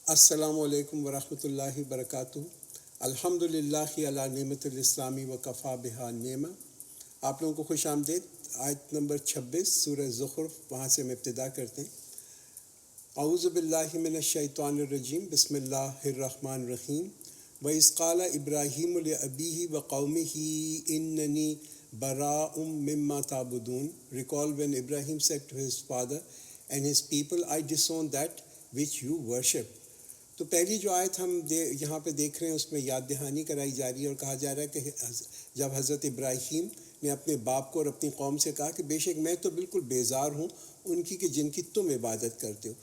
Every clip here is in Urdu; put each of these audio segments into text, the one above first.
السلام علیکم ورحمۃ اللہ وبرکاتہ۔ الحمد للہ علی نعمت الاسلامی و کفا بہا نعمہ۔ آپ لوگوں کو خوش آمدید۔ آیت نمبر 26 سورہ زخرف، وہاں سے ہم ابتدا کرتے ہیں۔ اعوذ باللہ من الشیطان الرجیم، بسم اللہ الرحمن الرحیم۔ وَإِذْ قَالَ إِبْرَاهِيمُ لِأَبِيهِ وَقَوْمِهِ إِنَّنِي بَرَاءٌ مِّمَّا تَعْبُدُونَ Recall when Ibrahim said to his father and his people, I disown that which you worship۔ تو پہلی جو آیت ہم یہاں پہ دیکھ رہے ہیں اس میں یاد دہانی کرائی جا رہی ہے اور کہا جا رہا ہے کہ جب حضرت ابراہیم نے اپنے باپ کو اور اپنی قوم سے کہا کہ بے شک میں تو بالکل بیزار ہوں ان کی کہ جن کی تم عبادت کرتے ہو،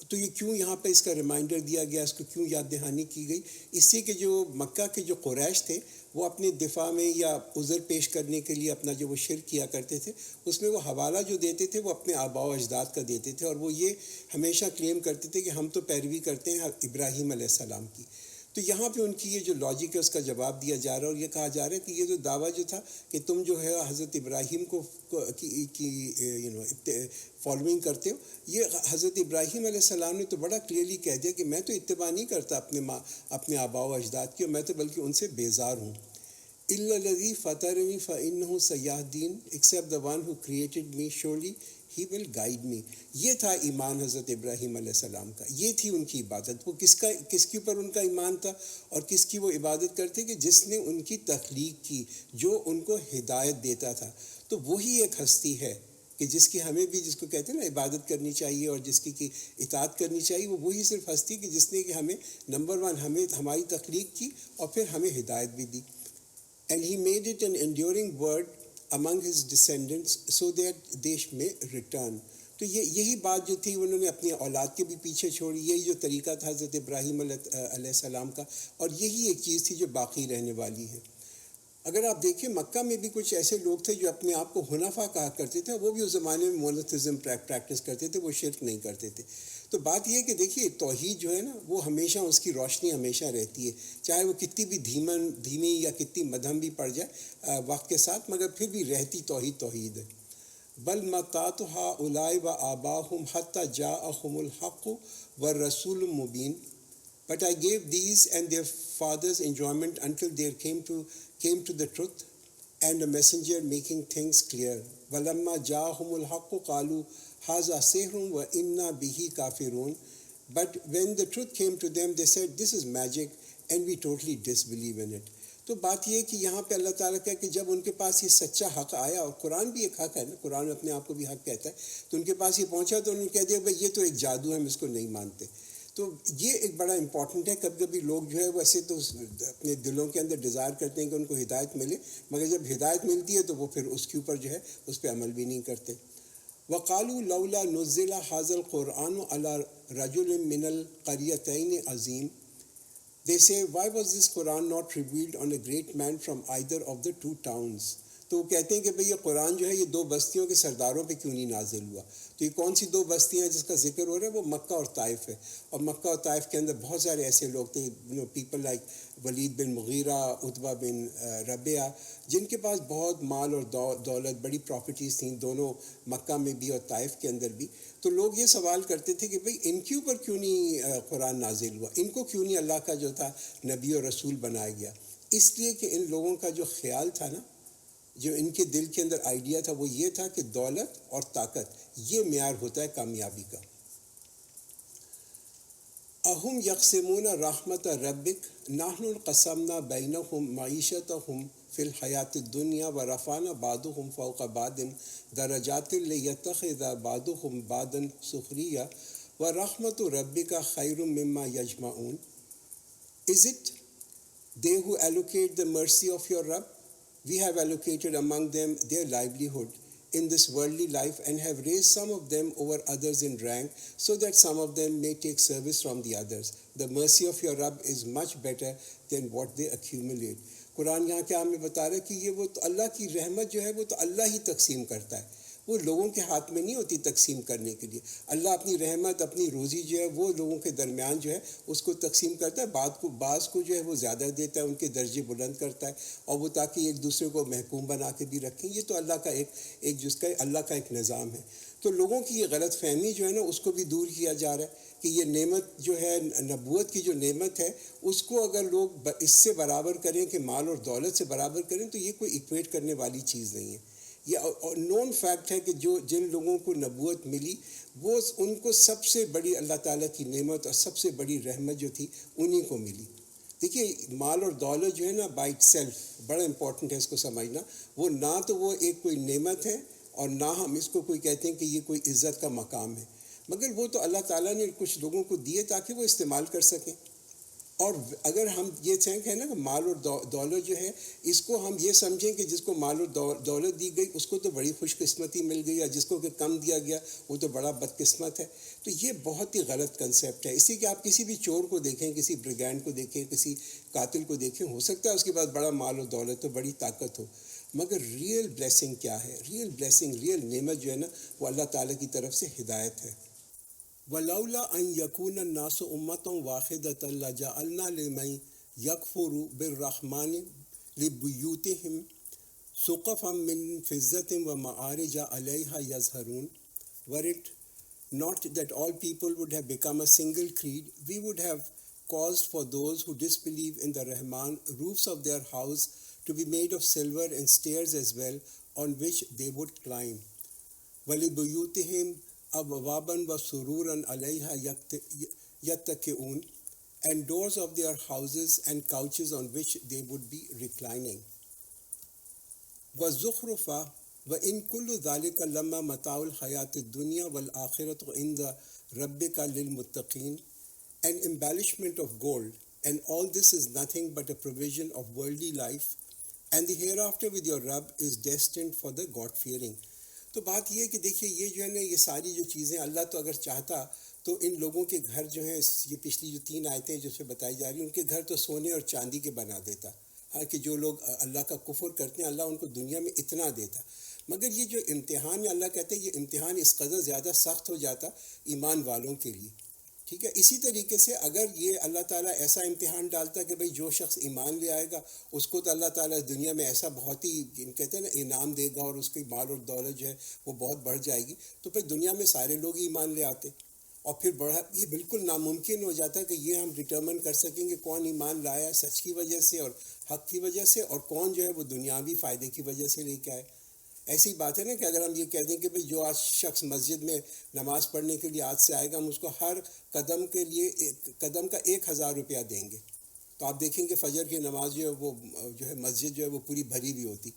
تو یہ کیوں یہاں پہ اس کا ریمائنڈر دیا گیا، اس کو کیوں یاد دہانی کی گئی؟ اس سے کہ جو مکہ کے جو قریش تھے وہ اپنے دفاع میں یا عذر پیش کرنے کے لیے اپنا جو وہ شرک کیا کرتے تھے، اس میں وہ حوالہ جو دیتے تھے وہ اپنے آباء و اجداد کا دیتے تھے، اور وہ یہ ہمیشہ کلیم کرتے تھے کہ ہم تو پیروی کرتے ہیں ابراہیم علیہ السلام کی۔ تو یہاں پہ ان کی یہ جو لاجک ہے اس کا جواب دیا جا رہا ہے، اور یہ کہا جا رہا ہے کہ یہ جو دعویٰ جو تھا کہ تم جو ہے حضرت ابراہیم کو فالوئنگ کرتے ہو، یہ حضرت ابراہیم علیہ السلام نے تو بڑا کلیئرلی کہہ دیا کہ میں تو اتباع نہیں کرتا اپنے آباء و اجداد کی، اور میں تو بلکہ ان سے بیزار ہوں۔ إِلَّا الَّذِي فَطَرَنِي فَإِنَّهُ سَيَهْدِينِ Except the one who created me, surely he will guide me۔ یہ تھا ایمان حضرت ابراہیم علیہ السلام کا، یہ تھی ان کی عبادت۔ وہ کس کے اوپر ان کا ایمان تھا اور کس کی وہ عبادت کرتے کہ جس نے ان کی تخلیق کی، جو ان کو ہدایت دیتا تھا۔ تو وہی ایک ہستی ہے کہ جس کی ہمیں بھی، جس کو کہتے ہیں نا عبادت کرنی چاہیے اور جس کی اطاعت کرنی چاہیے، وہ وہی صرف ہستی کہ جس نے کہ ہمیں نمبر 1 ہماری تخلیق کی اور پھر ہمیں ہدایت بھی دی۔ And he made it an enduring word among his descendants so that they may return۔ تو یہی بات جو تھی انہوں نے اپنی اولاد کے بھی پیچھے چھوڑی، یہی جو طریقہ تھا حضرت ابراہیم علیہ السلام کا، اور یہی ایک چیز تھی جو باقی رہنے والی ہے۔ اگر آپ دیکھیں مکہ میں بھی کچھ ایسے لوگ تھے جو اپنے آپ کو حنفا کہا کرتے تھے، وہ بھی اس زمانے میں مونوتھزم پریکٹس کرتے تھے، وہ شرک نہیں کرتے تھے۔ تو بات یہ ہے کہ دیکھیے توحید جو ہے نا وہ ہمیشہ اس کی روشنی ہمیشہ رہتی ہے، چاہے وہ کتنی بھی دھیمی یا کتنی مدھم بھی پڑ جائے وقت کے ساتھ، مگر پھر بھی رہتی توحید ہے۔ بل متعت ہؤلاء وآباؤہم حتی جاءہم الحق والرسول مبین But I gave these and their fathers enjoyment until there came to the truth and a messenger making things clear. وَلَمَّا جَاءَهُمُ الْحَقُّ قَالُوا هَذَا سِحْرٌ وَإِنَّا بِهِ كَافِرُونَ But when the truth came to them, they said, this is magic, and we totally disbelieve in it۔ تو بات یہ ہے کہ یہاں پہ اللہ تعالیٰ کہا کہ جب ان کے پاس یہ سچا حق آیا، اور قرآن بھی ایک حق ہے نا، قرآن اپنے آپ کو بھی حق کہتا ہے، تو ان کے پاس یہ پہنچا تو انہوں نے کہہ دیا بھائی یہ تو ایک جادو ہے، ہم اس کو نہیں مانتے۔ تو یہ ایک بڑا امپورٹنٹ ہے۔ کبھی کبھی لوگ جو ہے ویسے تو اپنے دلوں کے اندر ڈیزائر کرتے ہیں کہ ان کو ہدایت ملے، مگر جب ہدایت ملتی ہے تو وہ پھر اس کے اوپر جو ہے اس پہ عمل بھی نہیں کرتے۔ وَقَالُوا لَوْلَا نُزِّلَ هَذَا الْقُرْآنُ عَلَى رَجُلٍ مِّنَ الْقَرْيَتَيْنِ عَظِيمٍ They say, why was this Quran not revealed on a great man from either of the two towns؟ تو وہ کہتے ہیں کہ بھئی یہ قرآن جو ہے یہ 2 بستیوں کے سرداروں پہ کیوں نہیں نازل ہوا؟ تو یہ کون سی 2 بستیاں ہیں جس کا ذکر ہو رہا ہے؟ وہ مکہ اور طائف ہے، اور مکہ اور طائف کے اندر بہت سارے ایسے لوگ تھے، پیپل لائک ولید بن مغیرہ، عتبہ بن ربیعہ، جن کے پاس بہت مال اور دولت، بڑی پراپرٹیز تھیں دونوں مکہ میں بھی اور طائف کے اندر بھی۔ تو لوگ یہ سوال کرتے تھے کہ بھئی ان کے اوپر کیوں نہیں قرآن نازل ہوا، ان کو کیوں نہیں اللہ کا جو تھا نبی اور رسول بنایا گیا؟ اس لیے کہ ان لوگوں کا جو خیال تھا نا، جو ان کے دل کے اندر آئیڈیا تھا، وہ یہ تھا کہ دولت اور طاقت یہ معیار ہوتا ہے کامیابی کا۔ اہم یقسمون رحمت ربک نحن قسمنا بینہم معیشتہم فی الحیات الدنیا ورفعنا بعضهم فوق بعض درجات لیتخذ بعضهم بعضا سخریا ورحمت ربک خیر مما یجمعون۔ Is it they who allocate the mercy of your Rabb? We have allocated among them their livelihood in this worldly life and have raised some of them over others in rank so that some of them may take service from the others. The mercy of your Rabb is much better than what they accumulate۔ قرآن یہاں کیا ہمیں بتا رہا ہے کہ یہ وہ تو اللہ کی رحمت جو ہے وہ تو اللہ ہی تقسیم کرتا ہے، وہ لوگوں کے ہاتھ میں نہیں ہوتی تقسیم کرنے کے لیے۔ اللہ اپنی رحمت، اپنی روزی جو ہے وہ لوگوں کے درمیان جو ہے اس کو تقسیم کرتا ہے، بعض کو جو ہے وہ زیادہ دیتا ہے، ان کے درجے بلند کرتا ہے، اور وہ تاکہ ایک دوسرے کو محکوم بنا کے بھی رکھیں۔ یہ تو اللہ کا ایک جس کا اللہ کا ایک نظام ہے۔ تو لوگوں کی یہ غلط فہمی جو ہے نا اس کو بھی دور کیا جا رہا ہے کہ یہ نعمت جو ہے نبوت کی جو نعمت ہے اس کو اگر لوگ اس سے برابر کریں کہ مال اور دولت سے برابر کریں تو یہ کوئی ایکویٹ کرنے والی چیز نہیں ہے. یہ نون فیکٹ ہے کہ جن لوگوں کو نبوت ملی وہ ان کو سب سے بڑی اللہ تعالیٰ کی نعمت اور سب سے بڑی رحمت جو تھی انہی کو ملی. دیکھیے مال اور دولت جو ہے نا بائی سیلف بڑا امپورٹنٹ ہے اس کو سمجھنا. وہ نہ تو وہ ایک کوئی نعمت ہے اور نہ ہم اس کو کوئی کہتے ہیں کہ یہ کوئی عزت کا مقام ہے، مگر وہ تو اللہ تعالیٰ نے کچھ لوگوں کو دیے تاکہ وہ استعمال کر سکیں. اور اگر ہم یہ کہیں نا کہ مال اور دولت جو ہے اس کو ہم یہ سمجھیں کہ جس کو مال اور دولت دی گئی اس کو تو بڑی خوش قسمتی مل گئی، یا جس کو کہ کم دیا گیا وہ تو بڑا بدقسمت ہے، تو یہ بہت ہی غلط کنسیپٹ ہے. اسی کہ آپ کسی بھی چور کو دیکھیں، کسی بریگینڈ کو دیکھیں، کسی قاتل کو دیکھیں، ہو سکتا ہے اس کے پاس بڑا مال اور دولت ہو، بڑی طاقت ہو، مگر ریئل بلیسنگ کیا ہے؟ ریئل بلیسنگ، ریئل نعمت جو ہے نا وہ اللہ تعالیٰ کی طرف سے ہدایت ہے. ولولا ان یکون الناس امۃ واحدۃ لجعلنا لمن یکفر بالرحمن لبیوتہم سقفا من فضۃ ومعارج علیہا یظہرون. Were it not that all people would have become a single creed, we would have caused for those who disbelieve in the Rahman roofs of their house to be made of silver and stairs as well, on which they would climb. وَلِبُيُوتِهِمْ أَبْوَابًا وَسُرُورًا عَلَيْهَا يَتَّكِئُونَ, and doors of their houses and couches on which they would be reclining. وَالزُّخْرُفَ وَإِن كُلُّ ذَلِكَ لَمَّا مَتَاعُ الْحَيَاةِ الدُّنْيَا وَالْآخِرَةُ عِندَ رَبِّكَ لِلْمُتَّقِينَ. An embellishment of gold, and all this is nothing but a provision of worldly life, and the hereafter with your Rabb is destined for the God-fearing. تو بات یہ ہے کہ دیکھیے یہ جو ہے نا یہ ساری جو چیزیں اللہ تو اگر چاہتا تو ان لوگوں کے گھر جو ہیں، یہ پچھلی جو 3 آیتیں جو سے بتائی جا رہی ہیں، ان کے گھر تو سونے اور چاندی کے بنا دیتا. ہاں کہ جو لوگ اللہ کا کفر کرتے ہیں اللہ ان کو دنیا میں اتنا دیتا. مگر یہ جو امتحان ہے اللہ کہتے ہیں یہ امتحان اس قدر زیادہ سخت ہو جاتا ایمان والوں کے لیے. ٹھیک ہے، اسی طریقے سے اگر یہ اللہ تعالیٰ ایسا امتحان ڈالتا کہ بھئی جو شخص ایمان لے آئے گا اس کو تو اللہ تعالیٰ اس دنیا میں ایسا بہت ہی کہتے ہیں نا انعام دے گا اور اس کی مال اور دولت جو ہے وہ بہت بڑھ جائے گی، تو پھر دنیا میں سارے لوگ ایمان لے آتے اور پھر بڑا یہ بالکل ناممکن ہو جاتا کہ یہ ہم ڈٹرمن کر سکیں کہ کون ایمان لایا سچ کی وجہ سے اور حق کی وجہ سے اور کون جو ہے وہ دنیاوی فائدے کی وجہ سے لے کے آئے. ایسی بات ہے نا کہ اگر ہم یہ کہہ دیں کہ بھئی جو آج شخص مسجد میں نماز پڑھنے کے لیے آج سے آئے گا ہم اس کو ہر قدم کے لیے قدم کا 1000 روپیہ دیں گے، تو آپ دیکھیں کہ فجر کی نماز جو ہے وہ جو ہے مسجد جو ہے وہ پوری بھری ہوئی ہوتی،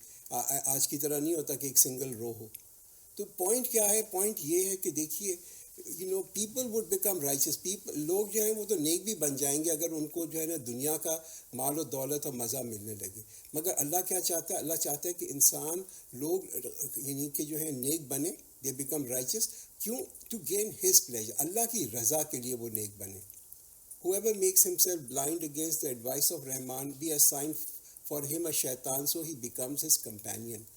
آج کی طرح نہیں ہوتا کہ ایک سنگل رو ہو. تو پوائنٹ کیا ہے؟ پوائنٹ یہ ہے کہ دیکھیے پیپل وڈ بیکم رائچس، لوگ جو ہیں وہ تو نیک بھی بن جائیں گے اگر ان کو جو ہے نا دنیا کا مال و دولت اور مزہ ملنے لگے. مگر اللہ کیا چاہتا ہے؟ اللہ چاہتا ہے کہ انسان لوگ یعنی کہ جو ہے نیک بنے، دے بیکم رائچس. کیوں؟ ٹو گین ہز پلیجر، اللہ کی رضا کے لیے وہ نیک بنے. Whoever makes himself blind against the advice of Rahman be assigned for him a shaitan so he becomes his companion.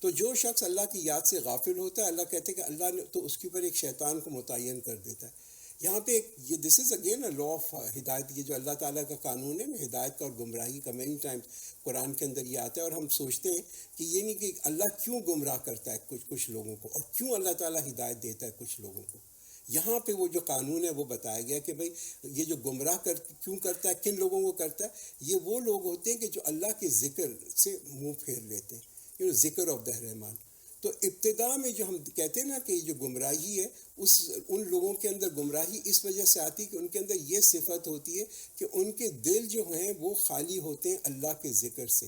تو جو شخص اللہ کی یاد سے غافل ہوتا ہے اللہ کہتے ہیں کہ اللہ نے تو اس کے اوپر ایک شیطان کو متعین کر دیتا ہے. یہاں پہ یہ دس is again a law of ہدایت، یہ جو اللہ تعالیٰ کا قانون ہے نا ہدایت کا اور گمراہی کا، مینی ٹائمز قرآن کے اندر یہ آتا ہے اور ہم سوچتے ہیں کہ یہ نہیں کہ اللہ کیوں گمراہ کرتا ہے کچھ لوگوں کو اور کیوں اللہ تعالیٰ ہدایت دیتا ہے کچھ لوگوں کو. یہاں پہ وہ جو قانون ہے وہ بتایا گیا کہ بھئی یہ جو گمراہ کیوں کرتا ہے، کن لوگوں کو کرتا ہے؟ یہ وہ لوگ ہوتے ہیں کہ جو اللہ کے ذکر سے منہ پھیر لیتے ہیں، ذکر آف دا رحمان. تو ابتدا میں جو ہم کہتے ہیں نا کہ جو گمراہی ہے ان لوگوں کے اندر گمراہی اس وجہ سے آتی ہے کہ ان کے اندر یہ صفت ہوتی ہے کہ ان کے دل جو ہیں وہ خالی ہوتے ہیں اللہ کے ذکر سے.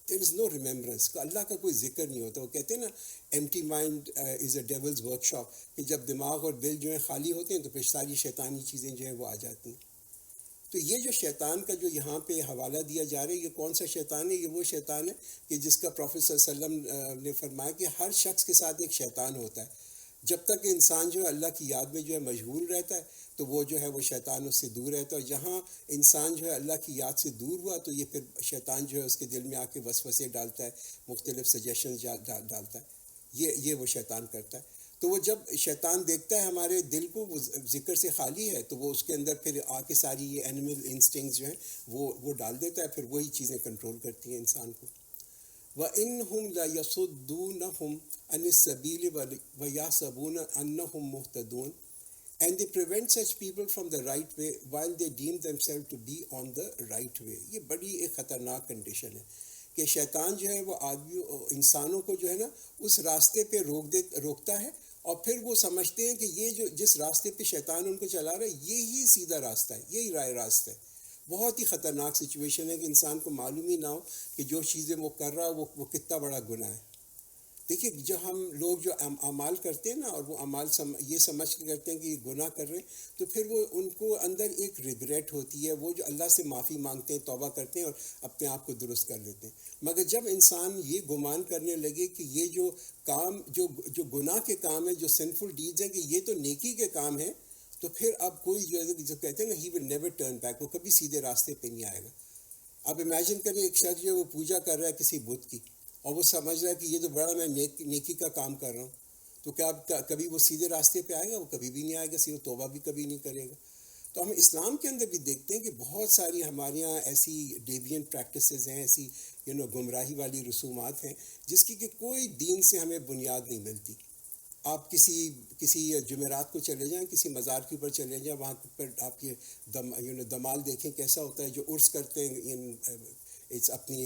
دیر از نو ریممبرنس، اللہ کا کوئی ذکر نہیں ہوتا. وہ کہتے ہیں نا empty mind is a devil's work shop, کہ جب دماغ اور دل جو ہیں خالی ہوتے ہیں تو پھر ساری شیطانی چیزیں جو ہیں وہ آ جاتی ہیں. تو یہ جو شیطان کا جو یہاں پہ حوالہ دیا جا رہا ہے یہ کون سا شیطان ہے؟ یہ وہ شیطان ہے کہ جس کا پروفیٹ صلی اللہ علیہ وسلم نے فرمایا کہ ہر شخص کے ساتھ ایک شیطان ہوتا ہے. جب تک انسان جو ہے اللہ کی یاد میں جو ہے مشغول رہتا ہے تو وہ جو ہے وہ شیطان اس سے دور رہتا ہے، اور جہاں انسان جو ہے اللہ کی یاد سے دور ہوا تو یہ پھر شیطان جو ہے اس کے دل میں آ کے وسوسے ڈالتا ہے، مختلف سجیشنز ڈالتا ہے. یہ وہ شیطان کرتا ہے. تو وہ جب شیطان دیکھتا ہے ہمارے دل کو وہ ذکر سے خالی ہے تو وہ اس کے اندر پھر آ کے ساری یہ اینیمل انسٹنگز جو ہیں وہ ڈال دیتا ہے، پھر وہی چیزیں کنٹرول کرتی ہیں انسان کو. وَإِنَّهُمْ لَيَصُدُّونَهُمْ عَنِ السَّبِيلِ وَيَحْسَبُونَ أَنَّهُمْ مُهْتَدُونَ. And they prevent such people from the right way while they deem themselves to be on the right way. یہ بڑی ایک خطرناک کنڈیشن ہے کہ شیطان جو ہے وہ آدمی انسانوں کو جو ہے نا اس راستے پہ روکتا ہے، اور پھر وہ سمجھتے ہیں کہ یہ جو جس راستے پہ شیطان ان کو چلا رہا ہے یہی سیدھا راستہ ہے، یہی رائے راستہ ہے. بہت ہی خطرناک سچویشن ہے کہ انسان کو معلوم ہی نہ ہو کہ جو چیزیں وہ کر رہا ہے وہ کتنا بڑا گناہ ہے. دیکھیے جو ہم لوگ جو اعمال کرتے ہیں نا، اور وہ اعمال یہ سمجھ کے کرتے ہیں کہ یہ گناہ کر رہے ہیں، تو پھر وہ ان کو اندر ایک ریگریٹ ہوتی ہے، وہ جو اللہ سے معافی مانگتے ہیں، توبہ کرتے ہیں اور اپنے آپ کو درست کر لیتے ہیں. مگر جب انسان یہ گمان کرنے لگے کہ یہ جو کام جو گناہ کے کام ہیں، جو سنفل ڈیڈز ہیں، کہ یہ تو نیکی کے کام ہیں، تو پھر اب کوئی جو کہتے ہیں نا ہی ول نیور ٹرن بیک، وہ کبھی سیدھے راستے پہ نہیں آئے گا. آپ امیجن کریں ایک شخص جو وہ پوجا کر رہا ہے کسی بت کی، اور وہ سمجھ رہا ہے کہ یہ تو بڑا میں نیکی کا کام کر رہا ہوں، تو کیا کبھی وہ سیدھے راستے پہ آئے گا؟ وہ کبھی بھی نہیں آئے گا، سیدھے توبہ بھی کبھی نہیں کرے گا. تو ہم اسلام کے اندر بھی دیکھتے ہیں کہ بہت ساری ہمارے یہاں ایسی ڈیوین پریکٹسز ہیں، ایسی گمراہی والی رسومات ہیں جس کی کہ کوئی دین سے ہمیں بنیاد نہیں ملتی. آپ کسی جمعرات کو چلے جائیں، کسی مزار کے اوپر چلے جائیں، وہاں پر آپ یہ دمال دیکھیں کیسا ہوتا ہے، جو عرس کرتے ہیں اپنی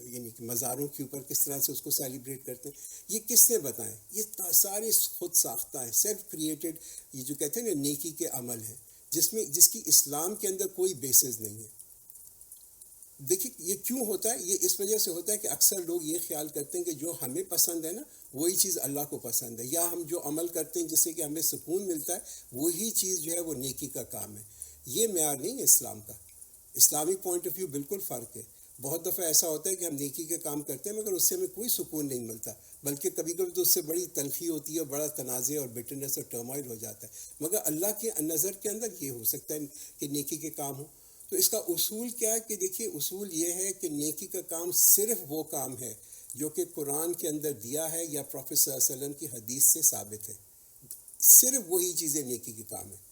یعنی کہ مزاروں کے اوپر کس طرح سے اس کو سیلیبریٹ کرتے ہیں. یہ کس نے بتائیں؟ یہ سارے خود ساختہ ہیں، سیلف کریٹڈ، یہ جو کہتے ہیں نا نیکی کے عمل ہیں، جس کی اسلام کے اندر کوئی بیسز نہیں ہے. دیکھیے یہ کیوں ہوتا ہے؟ یہ اس وجہ سے ہوتا ہے کہ اکثر لوگ یہ خیال کرتے ہیں کہ جو ہمیں پسند ہے نا وہی چیز اللہ کو پسند ہے، یا ہم جو عمل کرتے ہیں جس سے کہ ہمیں سکون ملتا ہے وہی چیز جو ہے وہ نیکی کا کام ہے. یہ معیار نہیں ہے اسلام کا. اسلامک پوائنٹ آف ویو بالکل فرق ہے. بہت دفعہ ایسا ہوتا ہے کہ ہم نیکی کے کام کرتے ہیں مگر اس سے ہمیں کوئی سکون نہیں ملتا، بلکہ کبھی کبھی تو اس سے بڑی تلخی ہوتی ہے، بڑا تنازع اور بٹرنس اور ٹرمائل ہو جاتا ہے. مگر اللہ کے نظر کے اندر یہ ہو سکتا ہے کہ نیکی کے کام ہوں. تو اس کا اصول کیا ہے کہ دیکھیے اصول یہ ہے کہ نیکی کا کام صرف وہ کام ہے جو کہ قرآن کے اندر دیا ہے یا پروفیٹ صلی اللہ علیہ وسلم کی حدیث سے ثابت ہے. صرف وہی چیزیں نیکی کے کام ہیں.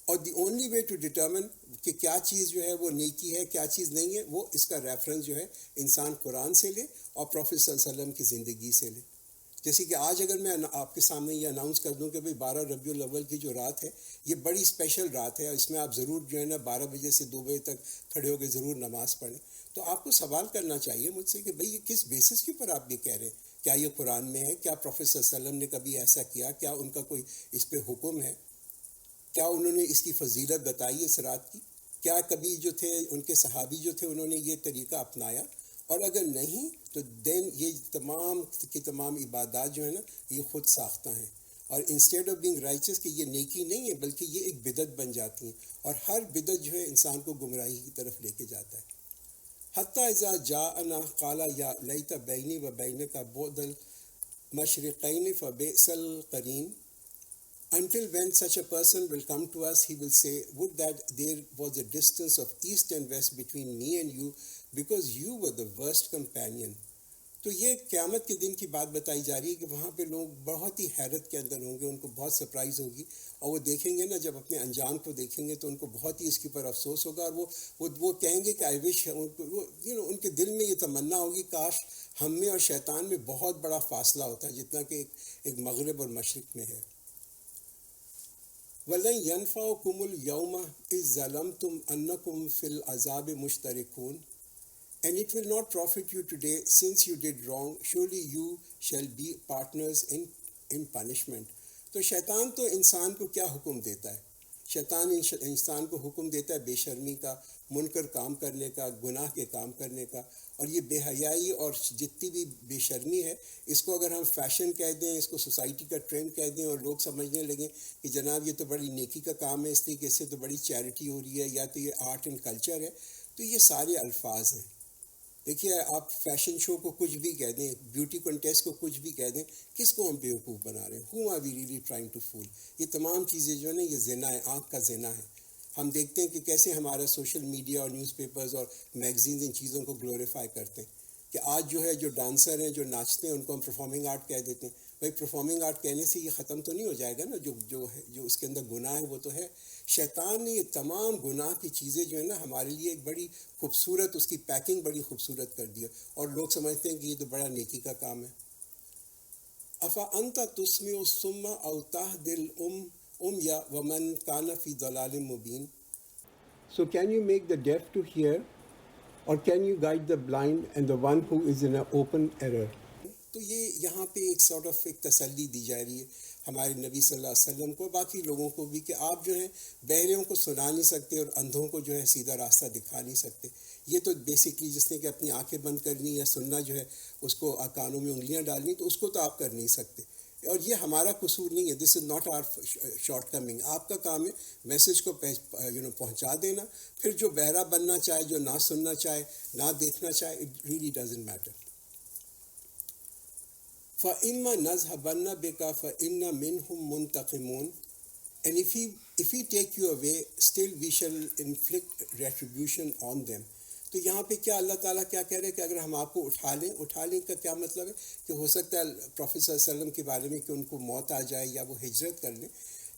اور the only way to determine کہ کیا چیز جو ہے وہ نیکی ہے کیا چیز نہیں ہے، وہ اس کا ریفرنس جو ہے انسان قرآن سے لے اور پروفیٹ صلی اللہ علیہ وسلم کی زندگی سے لے. جیسے کہ آج اگر میں آپ کے سامنے یہ اناؤنس کر دوں کہ بھئی 12 ربیع الاول کی جو رات ہے یہ بڑی اسپیشل رات ہے، اور اس میں آپ ضرور جو ہے نا 12 بجے سے 2 بجے تک کھڑے ہو کے ضرور نماز پڑھیں، تو آپ کو سوال کرنا چاہیے مجھ سے کہ بھئی یہ کس بیسس کے اوپر آپ یہ کہہ رہے ہیں؟ کیا یہ قرآن میں ہے؟ کیا پروفیٹ صلی اللہ علیہ وسلم نے کبھی ایسا کیا؟ کیا ان کا کوئی اس پہ حکم ہے؟ کیا انہوں نے اس کی فضیلت بتائی اس رات کی؟ کیا کبھی جو تھے ان کے صحابی جو تھے انہوں نے یہ طریقہ اپنایا؟ اور اگر نہیں تو دین یہ تمام کی تمام عبادات جو ہیں نا یہ خود ساختہ ہیں، اور انسٹیڈ آف بینگ رائچس کہ یہ نیکی نہیں ہے بلکہ یہ ایک بدعت بن جاتی ہیں، اور ہر بدعت جو ہے انسان کو گمراہی کی طرف لے کے جاتا ہے. حتیٰ اذا جاءنا قال یا لیت بینی و بینک بعد المشرقین فبئس القرین. Until when such a person will come to us, he will say, would that there was a distance of east and west between me and you, because you were the worst companion. تو یہ قیامت کے دن کی بات بتائی جا رہی ہے کہ وہاں پہ لوگ بہت ہی حیرت کے اندر ہوں گے، ان کو بہت سرپرائز ہوگی، اور وہ دیکھیں گے نا جب اپنے انجام کو دیکھیں گے تو ان کو بہت ہی اس کے اوپر افسوس ہوگا، اور وہ کہیں گے کہ آئی وش، ان کے دل میں یہ تمنا ہوگی کاش ہم میں اور شیطان میں بہت بڑا فاصلہ ہوتا ہے جتنا کہ ایک مغرب اور مشرق میں ہے. وَلَنْ يَنْفَعُكُمُ الْيَوْمَ إِذْ ظَلَمْتُمْ أَنَّكُمْ فِي الْعَذَابِ مُشْتَرِكُونَ. And it will not profit you today since you did wrong. Surely you shall be partners in punishment. تو شیطان تو انسان کو کیا حکم دیتا ہے؟ شیطان انسان کو حکم دیتا ہے بے شرمی کا، منکر کام کرنے کا، گناہ کے کام کرنے کا. اور یہ بے حیائی اور جتنی بھی بے شرمی ہے اس کو اگر ہم فیشن کہہ دیں، اس کو سوسائٹی کا ٹرینڈ کہہ دیں، اور لوگ سمجھنے لگیں کہ جناب یہ تو بڑی نیکی کا کام ہے، اس لیے کہ اس سے تو بڑی چیریٹی ہو رہی ہے، یا تو یہ آرٹ اینڈ کلچر ہے، تو یہ سارے الفاظ ہیں. دیکھیے آپ فیشن شو کو کچھ بھی کہہ دیں، بیوٹی کنٹیسٹ کو کچھ بھی کہہ دیں، کس کو ہم بیوقوف بنا رہے ہیں؟ Who are we really trying to fool? یہ تمام چیزیں جو ہے نا یہ زنا ہے، آنکھ کا زنا ہے. ہم دیکھتے ہیں کہ کیسے ہمارا سوشل میڈیا اور نیوز پیپرز اور میگزینز ان چیزوں کو گلوریفائی کرتے ہیں، کہ آج جو ہے جو ڈانسر ہیں جو ناچتے ہیں ان کو ہم پرفارمنگ آرٹ کہہ دیتے ہیں. بھائی پرفارمنگ آرٹ کہنے سے یہ ختم تو نہیں ہو جائے گا نا، جو اس کے اندر گناہ ہے وہ تو ہے. شیطان نے یہ تمام گناہ کی چیزیں جو ہے نا ہمارے لیے ایک بڑی خوبصورت، اس کی پیکنگ بڑی خوبصورت کر دیا، اور لوگ سمجھتے ہیں کہ یہ تو بڑا نیکی کا کام ہے. افا انت تسمع الصم او تهدی العمي ومن كان في ضلال مبين. So can you make the deaf to hear, or can you guide the blind and the one who is in an open error? تو یہ یہاں پہ ایک سارٹ آف ایک تسلی دی جا رہی ہے ہمارے نبی صلی اللہ علیہ وسلم کو، باقی لوگوں کو بھی، کہ آپ جو ہیں بہروں کو سنا نہیں سکتے اور اندھوں کو جو ہے سیدھا راستہ دکھا نہیں سکتے. یہ تو بیسکلی جس نے کہ اپنی آنکھیں بند کرنی یا سننا جو ہے اس کو کانوں میں انگلیاں ڈالنی، تو اس کو تو آپ کر نہیں سکتے. اور یہ ہمارا قصور نہیں ہے، this is not our shortcoming. آپ کا کام ہے میسج کو پہنچا دینا. پھر جو بہرا بننا چاہے، جو نہ سننا چاہے، نہ دیکھنا چاہے، اٹ ریئلی ڈزنٹ میٹر. فَإِمَّا نَذْهَبَنَّ بِكَ فَإِنَّ مِنْهُمْ مُنْتَقِمُونَ. And if we take you away, still we shall inflict retribution on them. تو یہاں پہ کیا اللہ تعالیٰ کیا کہہ رہے ہیں کہ اگر ہم آپ کو اٹھا لیں کا کیا مطلب ہے؟ کہ ہو سکتا ہے پروفیٹ صلی اللہ علیہ وسلم کے بارے میں کہ ان کو موت آ جائے یا وہ ہجرت کر لیں.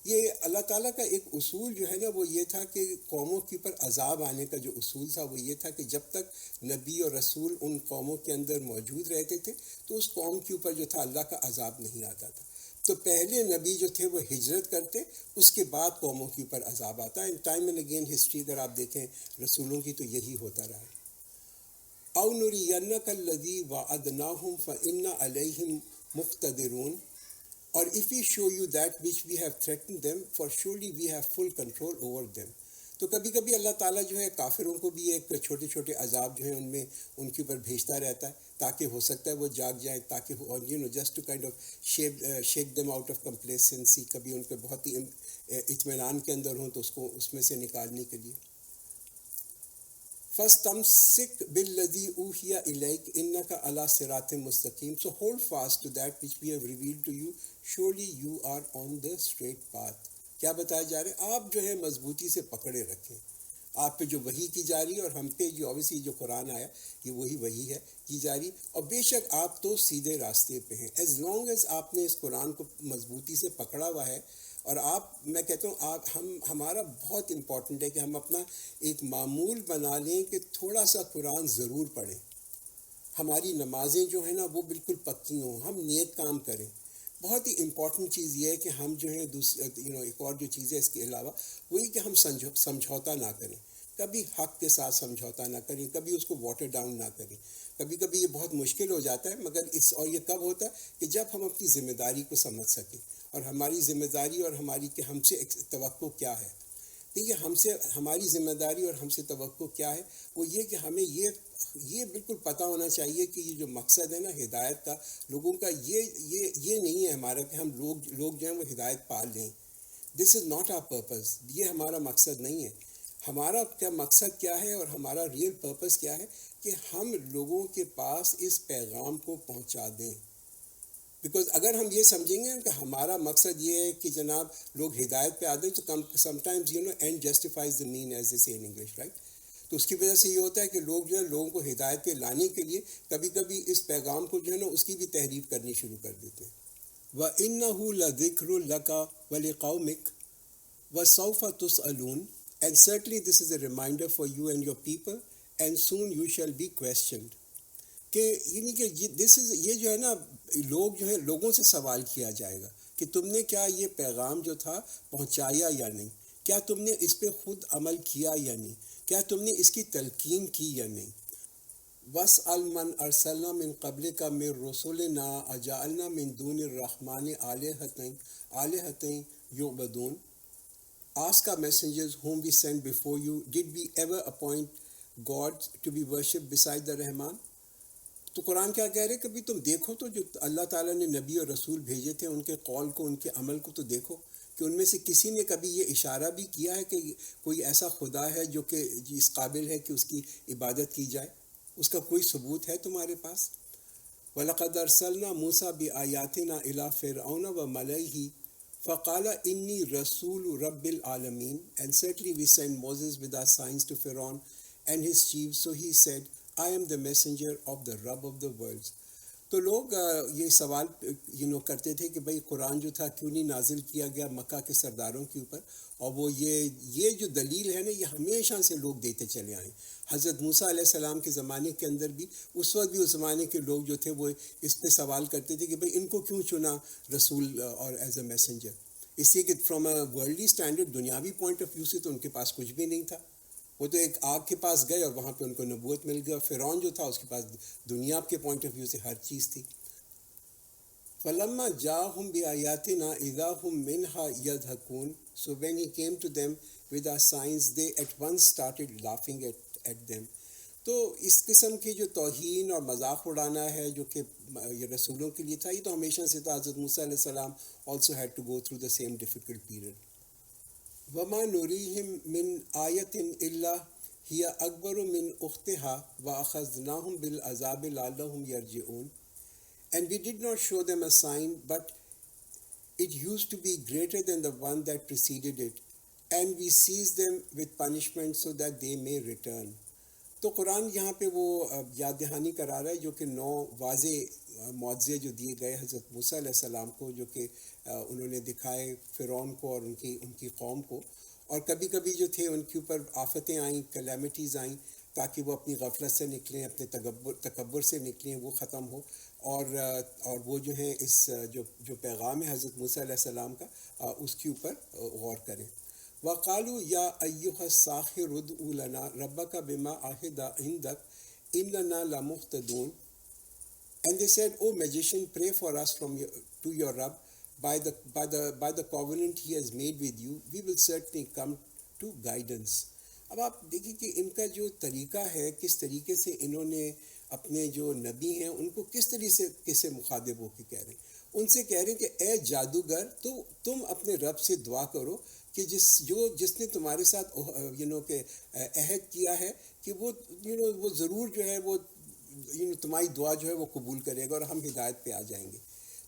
یہ اللہ تعالیٰ کا ایک اصول جو ہے نا وہ یہ تھا کہ قوموں کے اوپر عذاب آنے کا جو اصول تھا وہ یہ تھا کہ جب تک نبی اور رسول ان قوموں کے اندر موجود رہتے تھے تو اس قوم کے اوپر جو تھا اللہ کا عذاب نہیں آتا تھا. تو پہلے نبی جو تھے وہ ہجرت کرتے، اس کے بعد قوموں کے اوپر عذاب آتا ہے. ٹائم اینڈ اگین ہسٹری اگر آپ دیکھیں رسولوں کی تو یہی ہوتا رہا ہے. او نرینک الذی وعدناہم فإنا علیہم مقتدرون. Or if we show you that which we have threatened them, for surely we have full control over them. تو کبھی کبھی اللہ تعالیٰ جو ہے کافروں کو بھی ایک چھوٹے چھوٹے عذاب جو ہیں ان میں ان کے اوپر بھیجتا رہتا ہے تاکہ ہو سکتا ہے وہ جاگ جائیں، تاکہ just to kind of shake them out of complacency. کبھی ان کے بہت ہی اطمینان کے اندر ہوں تو اس میں سے نکالنے کے لیے. فَاسْتَمْسِكْ بِالَّذِي أُوحِيَ إِلَيْكَ إِنَّكَ عَلَىٰ صِرَاطٍ مُسْتَقِيمٍ. So hold fast to that which we have revealed to you. Surely you are on the straight path. کیا بتایا جا رہا ہے؟ آپ جو ہے مضبوطی سے پکڑے رکھیں. آپ پہ جو وحی کی جا رہی ہے، اور ہم پہ جو اوبیسلی جو قرآن آیا یہ وہی ہے کی جا رہی، اور بے شک آپ تو سیدھے راستے پہ ہیں. ایز لانگ ایز آپ نے اس قرآن کو مضبوطی سے پکڑا ہوا ہے. اور میں کہتا ہوں ہمارا بہت امپورٹنٹ ہے کہ ہم اپنا ایک معمول بنا لیں کہ تھوڑا سا قرآن ضرور پڑھیں. ہماری نمازیں جو ہیں نا وہ بالکل پکی ہوں، ہم نیک کام کریں. بہت ہی امپورٹنٹ چیز یہ ہے کہ ہم جو ہیں ایک اور جو چیز ہے اس کے علاوہ وہی کہ ہم سمجھوتا نہ کریں. کبھی حق کے ساتھ سمجھوتا نہ کریں، کبھی اس کو واٹر ڈاؤن نہ کریں. کبھی یہ بہت مشکل ہو جاتا ہے، مگر اور یہ کب ہوتا ہے کہ جب ہم اپنی ذمہ داری کو سمجھ سکیں، اور ہماری ذمہ داری اور ہماری کہ ہم سے توقع کیا ہے. دیکھیے ہماری ذمہ داری اور ہم سے توقع کیا ہے، وہ یہ کہ ہمیں یہ بالکل پتہ ہونا چاہیے کہ یہ جو مقصد ہے نا ہدایت کا لوگوں کا، یہ نہیں ہے ہمارا کہ ہم لوگ جو ہیں وہ ہدایت پا لیں. دس از ناٹ آر پرپز. یہ ہمارا مقصد نہیں ہے. ہمارا کیا مقصد کیا ہے اور ہمارا ریئل پرپز کیا ہے کہ ہم لوگوں کے پاس اس پیغام کو پہنچا دیں. بیکاز اگر ہم یہ سمجھیں گے کہ ہمارا مقصد یہ ہے کہ جناب لوگ ہدایت پہ آ جائیں، تو sometimes end justifies the mean as they say in English, right. تو اس کی وجہ سے یہ ہوتا ہے کہ لوگ جو ہے لوگوں کو ہدایت پہ لانے کے لیے کبھی اس پیغام کو جو ہے نا اس کی بھی تحریف کرنی شروع کر دیتے ہیں. وَإِنَّهُ لَذِكْرٌ لَكَ وَلِقَوْمِكَ وَسَوْفَ تُسْأَلُونَ. And certainly this is a reminder for you and your people, and soon you shall be questioned. کہ یعنی کہ یہ جو ہے نا لوگ جو ہیں لوگوں سے سوال کیا جائے گا کہ تم نے کیا یہ پیغام جو تھا پہنچایا یا نہیں، کیا تم نے اس پہ خود عمل کیا یا نہیں، کیا تم نے اس کی تلقین کی یا نہیں. وَاسْأَلْ مَنْ أَرْسَلْنَا مِنْ قَبْلِكَ مِنْ رُسُلِنَا أَجَعَلْنَا مِنْ دُونِ الرَّحْمَنِ آلِهَةً يُعْبَدُونَ. Ask our messengers whom we sent before you, did we ever appoint gods to be worshipped beside the Rahman? تو قرآن کیا کہہ رہے کبھی تم دیکھو تو جو اللہ تعالیٰ نے نبی اور رسول بھیجے تھے ان کے قول کو، ان کے عمل کو تو دیکھو کہ ان میں سے کسی نے کبھی یہ اشارہ بھی کیا ہے کہ کوئی ایسا خدا ہے جو کہ اس قابل ہے کہ اس کی عبادت کی جائے. اس کا کوئی ثبوت ہے تمہارے پاس؟ وَلَقَدْ أَرْسَلْنَا مُوسَىٰ بِآيَاتِنَا إِلَىٰ فِرْعَوْنَ وَمَلَئِهِ فَقَالَ إِنِّي رَسُولُ رَبِّ الْعَالَمِينَ. And certainly we sent Moses with our signs to Pharaoh and his chiefs, so he said, I am the messenger of the Rabb of the worlds. تو لوگ یہ سوال کرتے تھے کہ بھئی قرآن جو تھا کیوں نہیں نازل کیا گیا مکہ کے سرداروں کے اوپر، اور وہ یہ جو دلیل ہے نا یہ ہمیشہ سے لوگ دیتے چلے آئے. حضرت موسیٰ علیہ السلام کے زمانے کے اندر بھی، اس وقت بھی اس زمانے کے لوگ جو تھے وہ اس پہ سوال کرتے تھے کہ بھئی ان کو کیوں چنا رسول اور ایز اے میسنجر. اس لیے کہ فرام اے ورلڈلی اسٹینڈرڈ، دنیاوی پوائنٹ آف ویو سے تو ان کے پاس کچھ بھی نہیں تھا. وہ تو ایک آگ کے پاس گئے اور وہاں پہ ان کو نبوت مل گئی، اور فرعون جو تھا اس کے پاس دنیا کے پوائنٹ آف ویو سے ہر چیز تھی. فَلَمَّا جَاءَهُم بِآيَاتِنَا إِذَا هُم مِنْهَا يَضْحَكُونَ. So when he came to them with our signs, they at once started laughing at them. تو اس قسم کی جو توہین اور مذاق اڑانا ہے جو کہ یہ رسولوں کے لیے تھا، یہ تو ہمیشہ سے تھا. حضرت موسیٰ علیہ السلام also had to go through the same difficult period. وَمَا نُرِيهِمْ مِنْ آيَةٍ إِلَّا هِيَ أَكْبَرُ مِنْ أُخْتِهَا وَأَخَذْنَاهُمْ بِالْعَذَابِ لَعَلَّهُمْ يَرْجِعُونَ. And we did not show them a sign, but it used to be greater than the one that preceded it, and we seized them with punishment so that they may return. تو قرآن یہاں پہ وہ یاد دہانی کرا رہا ہے جو کہ 9 واضح معجزے جو دیے گئے حضرت موسیٰ علیہ السلام کو، جو کہ انہوں نے دکھائے فرعون کو اور ان کی قوم کو. اور کبھی کبھی جو تھے ان کے اوپر آفتیں آئیں، کلیمٹیز آئیں، تاکہ وہ اپنی غفلت سے نکلیں، اپنے تکبر سے نکلیں، وہ ختم ہو. اور وہ جو ہیں اس جو پیغام ہے حضرت موسیٰ علیہ السلام کا، اس کے اوپر غور کریں. وَقَالُوا يَا أَيُّهَا السَّاحِرُ ادْعُ لَنَا رَبَّكَ بِمَا عَهِدَ عِندَكَ إِنَّنَا لَمُهْتَدُونَ. And they said, "O magician, pray for us to your Rabb by the covenant he has made with you. We will certainly come to guidance." اب آپ دیکھیں کہ ان کا جو طریقہ ہے، کس طریقے سے انہوں نے اپنے جو نبی ہیں ان کو کس طریقے سے مخاطب ہو کے کہہ رہے ہیں. ان سے کہہ رہے ہیں کہ اے جادوگر، تو تم اپنے رب سے دعا کرو کہ جس نے تمہارے ساتھ کہ عہد کیا ہے کہ وہ ضرور جو ہے وہ تمہاری دعا جو ہے وہ قبول کرے گا اور ہم ہدایت پہ آ جائیں گے.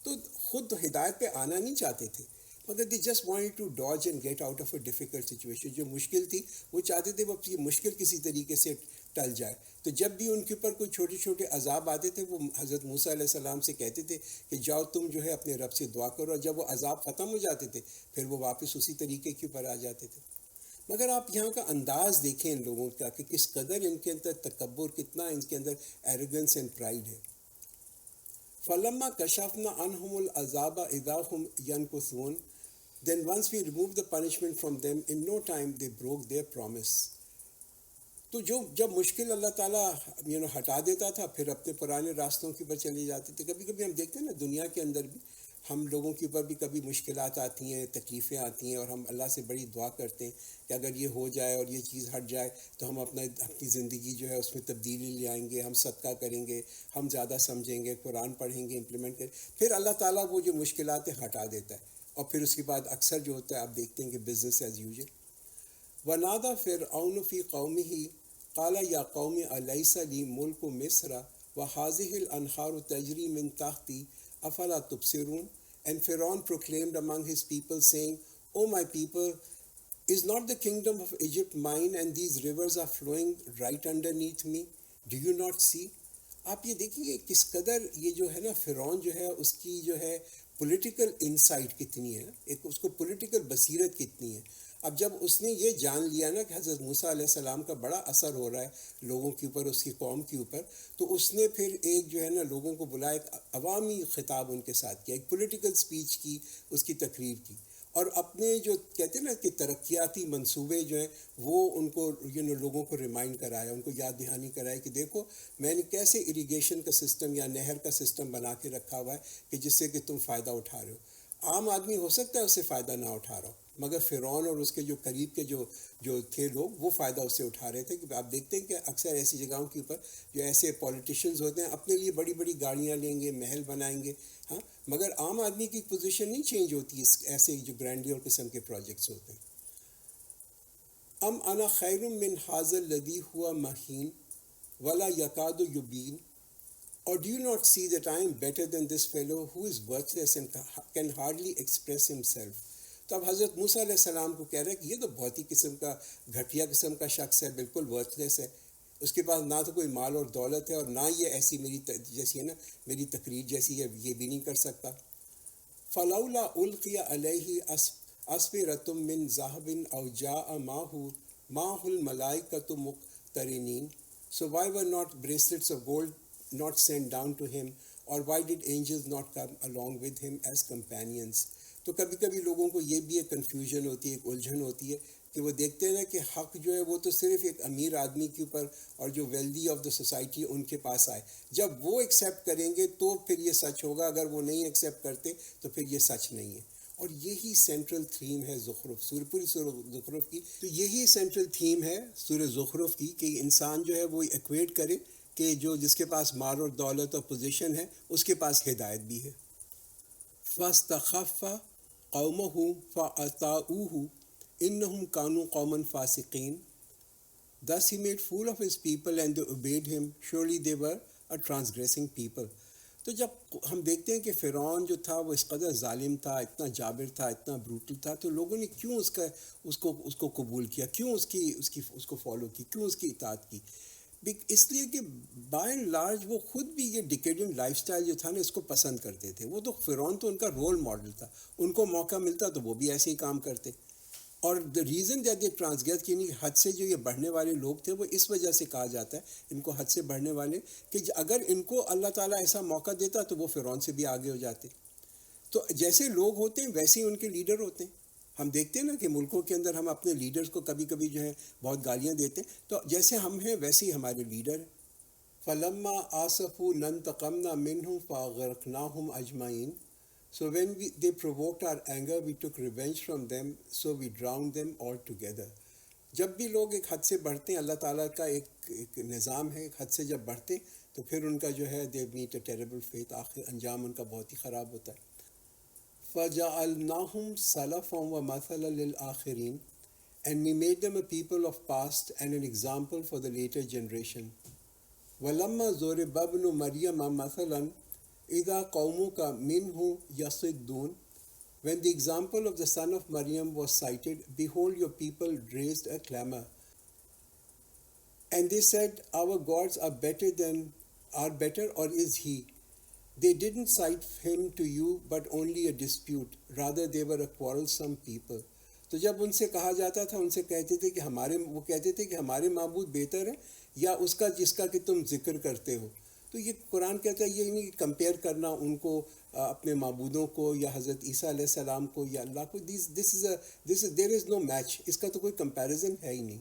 تو خود تو ہدایت پہ آنا نہیں چاہتے تھے، مگر they just wanted to dodge and get out of a difficult situation. جو مشکل تھی وہ چاہتے تھے وہ یہ مشکل کسی طریقے سے ٹل جائے. تو جب بھی ان کے اوپر کوئی چھوٹے چھوٹے عذاب آتے تھے، وہ حضرت موسیٰ علیہ السلام سے کہتے تھے کہ جاؤ تم جو ہے اپنے رب سے دعا کرو. اور جب وہ عذاب ختم ہو جاتے تھے پھر وہ واپس اسی طریقے کے اوپر آ جاتے تھے. مگر آپ یہاں کا انداز دیکھیں ان لوگوں کا کہ کس قدر ان کے اندر تکبر، کتنا ان کے اندر ایروگنس اینڈ پرائڈ ہے. فَلَمَّا كَشَفْنَا عَنْهُمُ الْعَذَابَ إِذَا هُمْ يَنْكُثُونَ. Then once we removed the punishment from them, in no time they broke their promise. تو جب مشکل اللہ تعالیٰ ہٹا دیتا تھا پھر اپنے پرانے راستوں کے اوپر چلے جاتے تھے. کبھی کبھی ہم دیکھتے ہیں نا دنیا کے اندر بھی ہم لوگوں کے اوپر بھی کبھی مشکلات آتی ہیں، تکلیفیں آتی ہیں، اور ہم اللہ سے بڑی دعا کرتے ہیں کہ اگر یہ ہو جائے اور یہ چیز ہٹ جائے تو ہم اپنی زندگی جو ہے اس میں تبدیلی لے آئیں گے، ہم صدقہ کریں گے، ہم زیادہ سمجھیں گے، قرآن پڑھیں گے، امپلیمنٹ کریں. پھر اللہ تعالیٰ وہ جو مشکلات ہٹا دیتا ہے، اور پھر اس کے بعد اکثر جو ہوتا ہے آپ دیکھتے ہیں کہ بزنس ایز یوزول. وَنَادَى فِرْعَوْنُ فِي قَوْمِهِ قَالَ يَا قَوْمِ أَلَيْسَ لِي مُلْكُ مِصْرَ وَهَٰذِهِ الْأَنْهَارُ تَجْرِي مِن تَحْتِي أَفَلَا تُبْصِرُونَ. And Pharaoh proclaimed among his people, saying, "O my people, is not the kingdom of Egypt mine, and these rivers are flowing right underneath me? Do you not see?" آپ یہ دیکھیے کس قدر یہ جو ہے نا فرعون جو ہے اس کی جو ہے پولیٹیکل انسائٹ کتنی ہے، ایک اس کو پولیٹیکل بصیرت کتنی ہے. اب جب اس نے یہ جان لیا نا کہ حضرت موسیٰ علیہ السلام کا بڑا اثر ہو رہا ہے لوگوں کے اوپر، اس کی قوم کے اوپر، تو اس نے پھر ایک جو ہے نا لوگوں کو بلایا، ایک عوامی خطاب ان کے ساتھ کیا، ایک پولیٹیکل سپیچ کی، اس کی تقریر کی، اور اپنے جو کہتے ہیں نا کہ ترقیاتی منصوبے جو ہیں وہ ان کو لوگوں کو ریمائنڈ کرایا، ان کو یاد دہانی کرایا کہ دیکھو میں نے کیسے اریگیشن کا سسٹم یا نہر کا سسٹم بنا کے رکھا ہوا ہے کہ جس سے کہ تم فائدہ اٹھا رہے ہو. عام آدمی ہو سکتا ہے اس سے فائدہ نہ اٹھا رہا ہو، مگر فرعون اور اس کے جو قریب کے جو تھے لوگ وہ فائدہ اس سے اٹھا رہے تھے. کہ آپ دیکھتے ہیں کہ اکثر ایسی جگہوں کے اوپر جو ایسے پولیٹیشینز ہوتے ہیں اپنے لیے بڑی بڑی گاڑیاں لیں گے، محل بنائیں گے، ہاں، مگر عام آدمی کی پوزیشن نہیں چینج ہوتی اس ایسے جو گرینڈیور قسم کے پروجیکٹس ہوتے ہیں. ام انا خیر من ھذا الذی ھوا مہین ولا یکاد یبین. Or do you not see that I am better than this fellow who is worthless and can hardly express himself? تو اب حضرت موسیٰ علیہ السلام کو کہہ رہے ہیں کہ یہ تو بہت ہی قسم کا گھٹیا قسم کا شخص ہے، بالکل ورتھ لیس ہے. اس کے پاس نہ تو کوئی مال اور دولت ہے، اور نہ یہ ایسی میری جیسی ہے نا میری تقریر جیسی ہے، یہ بھی نہیں کر سکتا. فلولا القی علیہ اسورۃ من ذہب او جاء معہ الملائکۃ مقترنین. So why were not bracelets of gold not sent down to him, or why did angels not come along with him as companions? تو کبھی کبھی لوگوں کو یہ بھی ایک کنفیوژن ہوتی ہے، ایک الجھن ہوتی ہے کہ وہ دیکھتے ہیں کہ حق جو ہے وہ تو صرف ایک امیر آدمی کے اوپر اور جو wealthy of the society in کے پاس آئے، جب وہ ایکسیپٹ کریں گے تو پھر یہ سچ ہوگا، اگر وہ نہیں ایکسیپٹ کرتے تو پھر یہ سچ نہیں ہے. اور یہی سینٹرل تھیم ہے زخرف، پوری سورہ زخرف کی. تو یہی سینٹرل تھیم ہے سورہ زخرف کی کہ انسان جو ہے وہ ایکویٹ کرے کہ جو جس کے پاس مال اور دولت اور پوزیشن ہے اس کے پاس ہدایت بھی ہے. فاستخف قومہ فاطاعوہ انہم کانوا قوما فاسقین. Thus he made fool of his people and they obeyed him. Surely they were a transgressing people. تو جب ہم دیکھتے ہیں کہ فرعون جو تھا وہ اس قدر ظالم تھا، اتنا جابر تھا، اتنا بروٹل تھا، تو لوگوں نے کیوں اس کو قبول کیا، کیوں اس کو فالو کی، کیوں اس کی اطاعت کی؟ اس لیے کہ بائی اینڈ لارج وہ خود بھی یہ ڈیکیڈنٹ لائف سٹائل جو تھا نا اس کو پسند کرتے تھے. وہ تو فرعون تو ان کا رول ماڈل تھا، ان کو موقع ملتا تو وہ بھی ایسے ہی کام کرتے. اور the reason that they transgress یعنی حد سے جو یہ بڑھنے والے لوگ تھے وہ اس وجہ سے کہا جاتا ہے ان کو حد سے بڑھنے والے کہ اگر ان کو اللہ تعالیٰ ایسا موقع دیتا تو وہ فرعون سے بھی آگے ہو جاتے. تو جیسے لوگ ہوتے ہیں ویسے ہی ان کے لیڈر ہوتے ہیں. ہم دیکھتے ہیں نا کہ ملکوں کے اندر ہم اپنے لیڈرز کو کبھی کبھی جو ہے بہت گالیاں دیتے ہیں، تو جیسے ہم ہیں ویسے ہی ہمارے لیڈر ہیں. فلما آصفوا انتقمنا منہم فاغرقناہم اجمعین. So when they provoked our anger, we took revenge from them, so we drowned them all together. جب بھی لوگ ایک حد سے بڑھتے ہیں، اللہ تعالیٰ کا ایک نظام ہے، ایک حد سے جب بڑھتے تو پھر ان کا جو ہے they meet a terrible fate، آخر انجام ان کا بہت ہی خراب ہوتا ہے. فَجَعَلْنَاهُمْ سَلَفًا وَمَثَلًا لِلْآخِرِينَ. And we made them a people of past and an example for the later generation. وَلَمَّا ضُرِبَ ابْنُ مَرْيَمَ مَثَلًا اِذَا قَوْمُكَ مِنْهُ يَصِدُّونَ. When the example of the son of Maryam was cited, behold, your people raised a clamor. And they said, our gods are better, or is he? They didn't cite him to you, but only a dispute. Rather, they were a quarrelsome people. تو جب ان سے کہا جاتا تھا، ان سے کہتے تھے کہ وہ کہتے تھے کہ ہمارے معبود بہتر ہیں یا اس کا جس کا کہ تم ذکر کرتے ہو. تو یہ قرآن کہتا ہے یہ نہیں کہ کمپیئر کرنا ان کو اپنے معبودوں کو یا حضرت عیسیٰ علیہ السلام کو یا اللہ کو. دیر از نو میچ، اس کا تو کوئی کمپیریزن ہے ہی نہیں.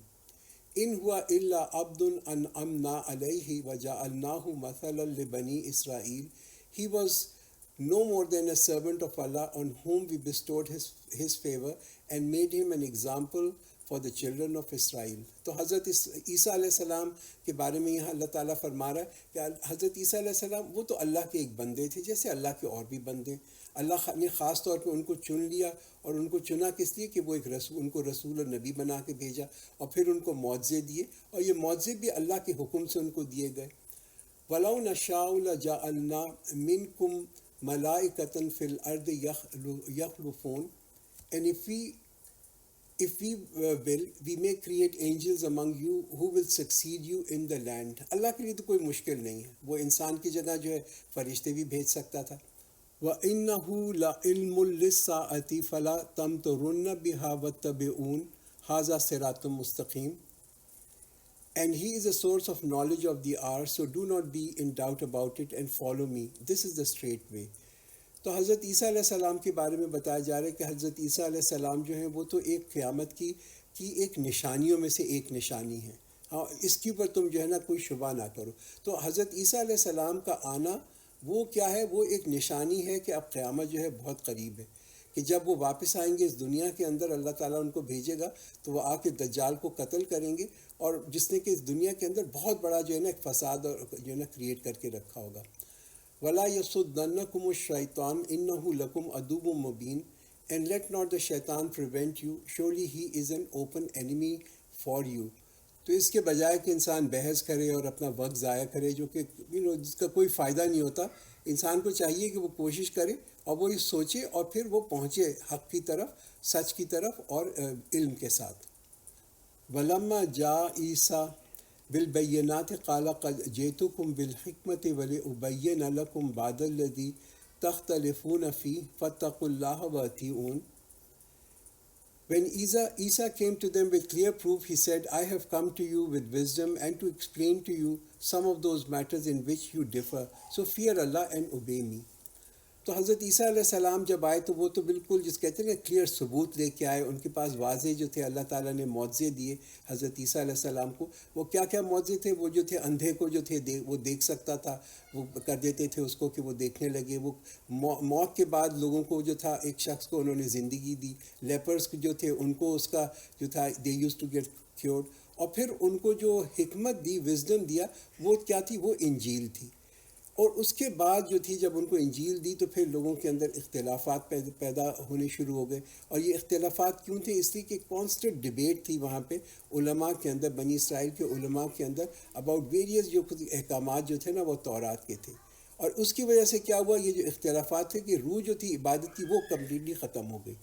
ان ہوا الا عبد انعمنا علیہ وجعلناہ مثلا لبنی اسرائیل. He was no more than a servant of Allah on whom we bestowed his favor and made him an example for the children of Israel. تو حضرت عیسیٰ علیہ السلام کے بارے میں یہاں اللہ تعالیٰ فرما رہا ہے کہ حضرت عیسیٰ علیہ السلام وہ تو اللہ کے ایک بندے تھے جیسے اللہ کے اور بھی بندے. اللہ نے خاص طور پہ ان کو چن لیا، اور ان کو چنا کس لیے کہ وہ ایک ان کو رسول اور نبی بنا کے بھیجا، اور پھر ان کو معجزے دیے، اور یہ معجزے بھی اللہ کے حکم سے ان کو دیے گئے. وَلَوْ نَشَاءُ لَجَعَلْنَا مِنْكُمْ مَلَائِكَةً فِي الْأَرْضِ يَخْلُفُونَ. And if we will, we may create angels among you who will succeed you in the land. اللہ کے لیے تو کوئی مشکل نہیں ہے، وہ انسان کی جگہ جو ہے فرشتے بھی بھیج سکتا تھا. وَإِنَّهُ لَعِلْمٌ لِلسَّاعَةِ فَلَا تَمْتَرُنَّ بِهَا وَاتَّبِعُونِ هَذَا صِرَاطٌ مُسْتَقِيمٌ. And he is a source of knowledge of the hour, so do not be in doubt about it and follow me. This is the straight way. تو حضرت عیسیٰ علیہ السلام کے بارے میں بتایا جا رہا ہے کہ حضرت عیسیٰ علیہ السلام جو ہیں وہ تو ایک قیامت کی ایک نشانیوں میں سے ایک نشانی ہے. ہاں، اس کے اوپر تم جو ہے نا کوئی شبہ نہ کرو. تو حضرت عیسیٰ علیہ السلام کا آنا وہ کیا ہے؟ وہ ایک نشانی ہے کہ اب قیامت جو ہے بہت قریب ہے، کہ جب وہ واپس آئیں گے اس دنیا کے اندر، اللہ تعالیٰ ان کو بھیجے گا تو وہ آ کے دجال کو قتل کریں گے، اور جس نے کہ اس دنیا کے اندر بہت بڑا جو ہے نا ایک فساد اور جو ہے نا کریٹ کر کے رکھا ہوگا. وَلَا يَصُدَّنَّكُمُ الشَّيْطَانُ إِنَّهُ لَكُمْ عَدُوٌّ مُّبِينٌ. And let not the shaitan prevent you, surely he is an open enemy for you. تو اس کے بجائے کہ انسان بحث کرے اور اپنا وقت ضائع کرے جو کہ جس کا کوئی فائدہ نہیں ہوتا، انسان کو چاہیے کہ وہ کوشش کرے اور وہ یہ سوچے اور پھر وہ پہنچے حق کی طرف، سچ کی طرف اور علم کے ساتھ. وَلَمَّا جَاءَ عِیسیٰ بالبینات قال قد جئتکم بالحکمت ولأبین لکم بعد الذی تختلفون فیہ فاتقوا اللہ واطیعون. When Isa came to them with clear proof, he said, I have come to you with wisdom and to explain to you some of those matters in which you differ. So fear Allah and obey me. تو حضرت عیسیٰ علیہ السلام جب آئے تو وہ تو بالکل جس کہتے ہیں نا کلیئر ثبوت لے کے آئے. ان کے پاس واضح جو تھے اللہ تعالیٰ نے معجزے دیے حضرت عیسیٰ علیہ السلام کو. وہ کیا کیا معجزے تھے؟ وہ جو تھے اندھے کو جو تھے وہ دیکھ سکتا تھا، وہ کر دیتے تھے اس کو کہ وہ دیکھنے لگے. وہ موت کے بعد لوگوں کو جو تھا ایک شخص کو انہوں نے زندگی دی. لیپرز جو تھے ان کو اس کا جو تھا they use to get cured. اور پھر ان کو جو حکمت دی، وزڈم دیا، وہ کیا تھی؟ وہ انجیل تھی. اور اس کے بعد جو تھی جب ان کو انجیل دی تو پھر لوگوں کے اندر اختلافات پیدا ہونے شروع ہو گئے. اور یہ اختلافات کیوں تھے؟ اس لیے کہ کانسٹنٹ ڈیبیٹ تھی وہاں پہ علماء کے اندر، بنی اسرائیل کے علماء کے اندر اباؤٹ ویریس جو احکامات جو تھے نا وہ تورات کے تھے. اور اس کی وجہ سے کیا ہوا؟ یہ جو اختلافات تھے کہ روح جو تھی عبادت کی وہ کمپلیٹلی ختم ہو گئی.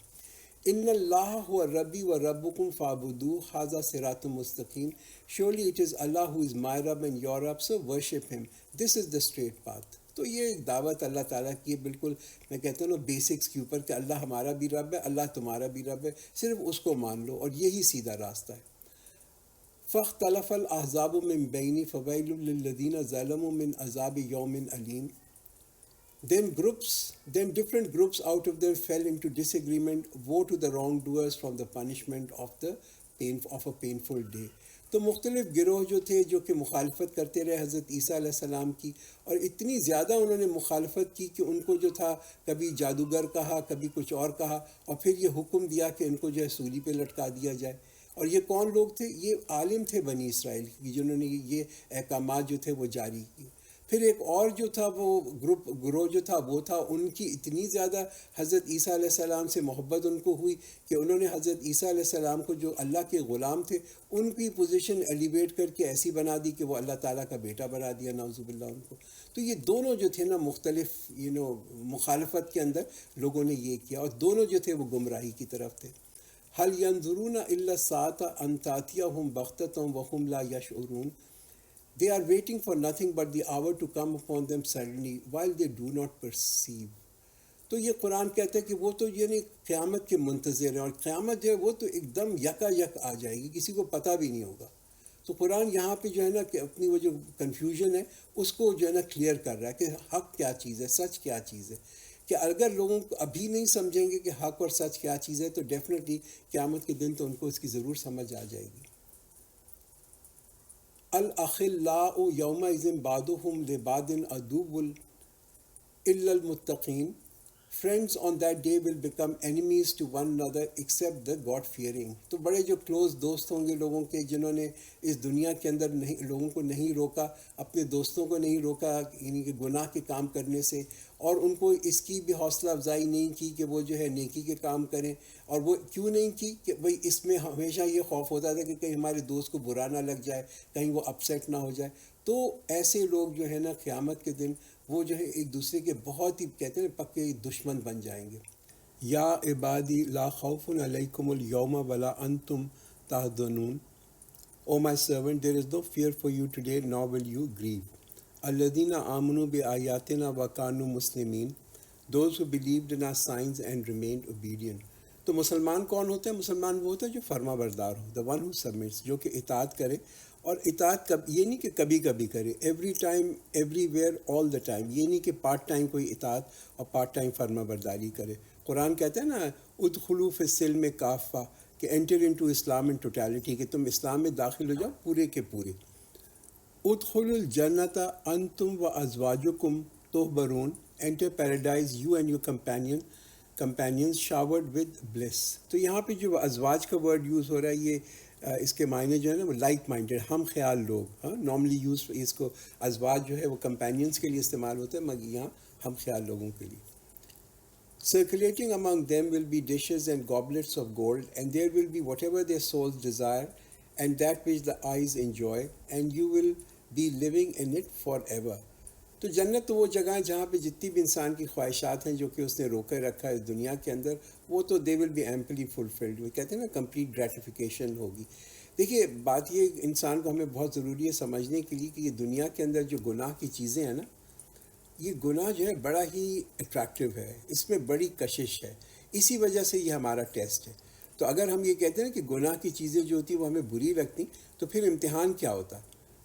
ان اللہ هو ربی و ربکم فاعبدوہ ھذا صراط مستقیم. Surely it is Allah who is my Rabb and your Rabb, so worship him. This is the straight path. تو یہ ایک دعوت اللہ تعالیٰ کی بالکل میں کہتا ہوں نا بیسکس کے اوپر کہ اللہ ہمارا بھی رب ہے، اللہ تمہارا بھی رب ہے، صرف اس کو مان لو اور یہی سیدھا راستہ ہے. فاختلف الاحزاب من بین فویل للذین ظلموا من عذاب یوم علیم. Then different groups out of them fell into disagreement. Woe to the wrongdoers from the punishment of a painful day. تو مختلف گروہ جو تھے جو کہ مخالفت کرتے رہے حضرت عیسیٰ علیہ السلام کی، اور اتنی زیادہ انہوں نے مخالفت کی کہ ان کو جو تھا کبھی جادوگر کہا، کبھی کچھ اور کہا، اور پھر یہ حکم دیا کہ ان کو جو ہے سولی پہ لٹکا دیا جائے. اور یہ کون لوگ تھے؟ یہ عالم تھے بنی اسرائیل کی جنہوں نے یہ احکامات جو تھے وہ جاری کی. پھر ایک اور جو تھا وہ گروہ جو تھا وہ تھا ان کی اتنی زیادہ حضرت عیسیٰ علیہ السلام سے محبت ان کو ہوئی کہ انہوں نے حضرت عیسیٰ علیہ السلام کو جو اللہ کے غلام تھے ان کی پوزیشن ایلیویٹ کر کے ایسی بنا دی کہ وہ اللہ تعالیٰ کا بیٹا بنا دیا، نعوذ باللہ ان کو. تو یہ دونوں جو تھے نا مختلف مخالفت کے اندر لوگوں نے یہ کیا، اور دونوں جو تھے وہ گمراہی کی طرف تھے. هل ينظرون الا الساعة ان تأتيهم بغتة وهم لا يشعرون. They are waiting for nothing but the hour to come upon them suddenly while they do not perceive. تو یہ قرآن کہتا ہے کہ وہ تو یعنی قیامت کے منتظر ہیں، اور قیامت جو ہے وہ تو ایک دم یکا یک آ جائے گی، کسی کو پتہ بھی نہیں ہوگا. تو قرآن یہاں پہ جو ہے نا کہ اپنی وہ جو کنفیوژن ہے اس کو جو ہے نا کلیئر کر رہا ہے کہ حق کیا چیز ہے، سچ کیا چیز ہے. کہ اگر لوگوں کو ابھی نہیں سمجھیں گے کہ حق اور سچ کیا چیز ہے تو ڈیفینیٹلی قیامت کے دن تو ان کو اس کی ضرور سمجھ آ جائے گی. الاخلاء یومئذ بعضهم لبعض عدو الا المتقین. Friends on that day will become enemies to one another except the God fearing. تو بڑے جو کلوز دوست ہوں گے لوگوں کے جنہوں نے اس دنیا کے اندر لوگوں کو نہیں روکا، اپنے دوستوں کو نہیں روکا یعنی کہ گناہ کے کام کرنے سے، اور ان کو اس کی بھی حوصلہ افزائی نہیں کی کہ وہ جو ہے نیکی کے کام کریں. اور وہ کیوں نہیں کی کہ بھئی اس میں ہمیشہ یہ خوف ہوتا تھا کہ کہیں ہمارے دوست کو برا نہ لگ جائے، کہیں وہ اپسیٹ نہ ہو جائے. تو ایسے لوگ جو ہے نا قیامت کے دن وہ جو ہے ایک دوسرے کے بہت ہی کہتے ہیں پکے دشمن بن جائیں گے. یا عبادی لا خوف علیکم اليوم ولا انتم تحزنون. O my servant, there is no fear for you today, nor will you grieve. الذین آمنوا بآیاتنا وکانوا مسلمین. Those who believed in our signs and remained obedient. تو مسلمان کون ہوتا ہے؟ مسلمان وہ ہوتا ہے جو فرما بردار ہو، the one who submits، جو کہ اطاعت کرے. اور اطاعت یہ نہیں کہ کبھی کبھی کرے، every time every where all the time. یہ نہیں کہ پارٹ ٹائم کوئی اطاعت اور پارٹ ٹائم فرما برداری کرے. قرآن کہتا ہے نا ادخلوا فی السلم کافہ، کہ enter into Islam in totality, کہ تم اسلام میں داخل ہو جاؤ پورے کے پورے. ادخلوا الجنت انتم و ازواجکم تحبرون. Enter paradise you and your companions showered with bliss. تو یہاں پہ جو ازواج کا ورڈ یوز ہو رہا ہے یہ اس کے معنی جو ہے نا وہ لائک مائنڈیڈ، ہم خیال لوگ. ہاں نارملی یوز اس کو ازواج جو ہے وہ کمپینینس کے لیے استعمال ہوتا ہے، مگر یہاں ہم خیال لوگوں کے لیے. Circulating among them will be dishes and goblets of gold, and there will be whatever their souls desire, and that which the eyes enjoy, and you will be living in it forever. تو جنت تو وہ جگہ ہے جہاں پہ جتنی بھی انسان کی خواہشات ہیں جو کہ اس نے روکے رکھا ہے اس دنیا کے اندر، وہ تو دے ول بی ایمپلی فلفلڈ. وہ کہتے ہیں نا کمپلیٹ گریٹیفیکیشن ہوگی. دیکھیے بات یہ انسان کو ہمیں بہت ضروری ہے سمجھنے کے لیے کہ یہ دنیا کے اندر جو گناہ کی چیزیں ہیں نا، یہ گناہ جو ہے بڑا ہی اٹریکٹیو ہے، اس میں بڑی کشش ہے، اسی وجہ سے یہ ہمارا ٹیسٹ ہے۔ تو اگر ہم یہ کہتے ہیں کہ گناہ کی چیزیں جو ہوتی ہیں وہ ہمیں بری لگتی، تو پھر امتحان کیا ہوتا؟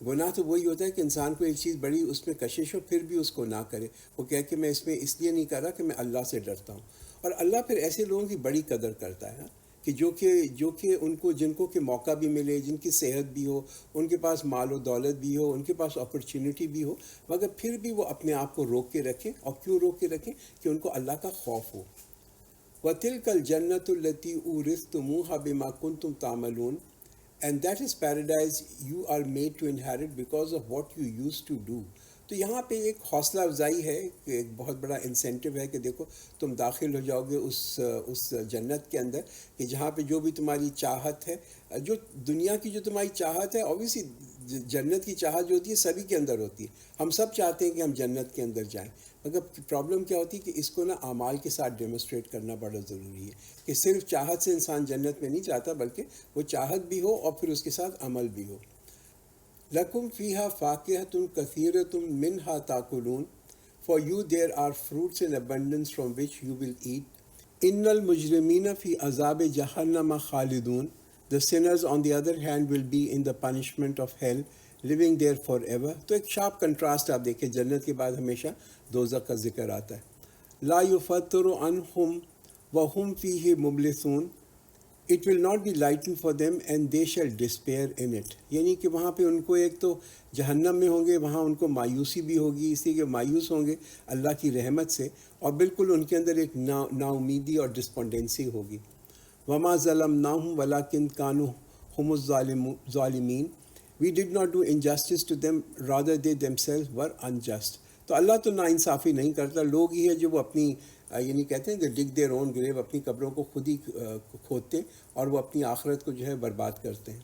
گناہ تو وہی ہوتا ہے کہ انسان کو ایک چیز بڑی اس میں کشش ہو پھر بھی اس کو نہ کرے، وہ کہے کہ میں اس میں اس لیے نہیں کر رہا کہ میں اللہ سے ڈرتا ہوں۔ اور اللہ پھر ایسے لوگوں کی بڑی قدر کرتا ہے کہ جو کہ ان کو جن کو کہ موقع بھی ملے، جن کی صحت بھی ہو، ان کے پاس مال و دولت بھی ہو، ان کے پاس اپرچونٹی بھی ہو، مگر پھر بھی وہ اپنے آپ کو روک کے رکھیں۔ اور کیوں روک کے رکھیں؟ کہ ان کو اللہ کا خوف ہو۔ وَتِلْكَ الْجَنَّةُ الَّتِي أُورِثْتُمُوهَا بِمَا كُنْتُمْ تَعْمَلُونَ and that is paradise you are made to inherit because of what you used to do۔ تو یہاں پہ ایک حوصلہ افزائی ہے کہ ایک بہت بڑا انسینٹیو ہے کہ دیکھو تم داخل ہو جاؤ گے اس جنت کے اندر، کہ جہاں پہ جو بھی تمہاری چاہت ہے، جو دنیا کی جو تمہاری چاہت ہے، اوبیسلی جنت کی چاہت جو ہوتی ہے سبھی کے اندر ہوتی ہے، ہم سب چاہتے ہیں کہ ہم جنت کے اندر جائیں، مگر پرابلم کیا ہوتی ہے کہ اس کو نا اعمال کے ساتھ ڈیمونسٹریٹ کرنا بڑا ضروری ہے، کہ صرف چاہت سے انسان جنت میں نہیں جاتا، بلکہ وہ چاہت بھی ہو اور پھر اس کے ساتھ عمل بھی ہو۔ لَكُمْ فِيهَا فَاكِهَةٌ كَثِيرَةٌ مِّنْهَا تَأْكُلُونَ For you there are fruits in abundance from which you will eat۔ إِنَّ الْمُجْرِمِينَ فِي عَذَابِ جَهَنَّمَ خَالِدُونَ The sinners on the other hand will be in the punishment of hell, living there forever۔ تو ایک شارپ کنٹراسٹ آپ دیکھیں، جنت کے بعد ہمیشہ دوزخ کا ذکر آتا ہے۔ لَا يُفَتَّرُ عَنْهُمْ وَهُمْ فِيهِ مُبْلِسُونَ It will not be lightened for them and they shall despair in it۔ یعنی کہ وہاں پہ ان کو ایک تو جہنم میں ہوں گے، وہاں ان کو مایوسی بھی ہوگی، اس لیے کہ مایوس ہوں گے اللہ کی رحمت سے، اور بالکل ان کے اندر ایک نا امیدی اور ڈسپونڈنسی ہوگی۔ وما ظلمناہم ولکن کانوا ہم الظالمین We did not do injustice to them, rather they themselves were unjust۔ تو اللہ تو ناانصافی نہیں کرتا، لوگ ہی ہے جو وہ اپنی یعنی کہتے ہیں کہ ڈگ دیئر اون گریو، اپنی قبروں کو خود ہی کھودتے ہیں اور وہ اپنی آخرت کو جو ہے برباد کرتے ہیں۔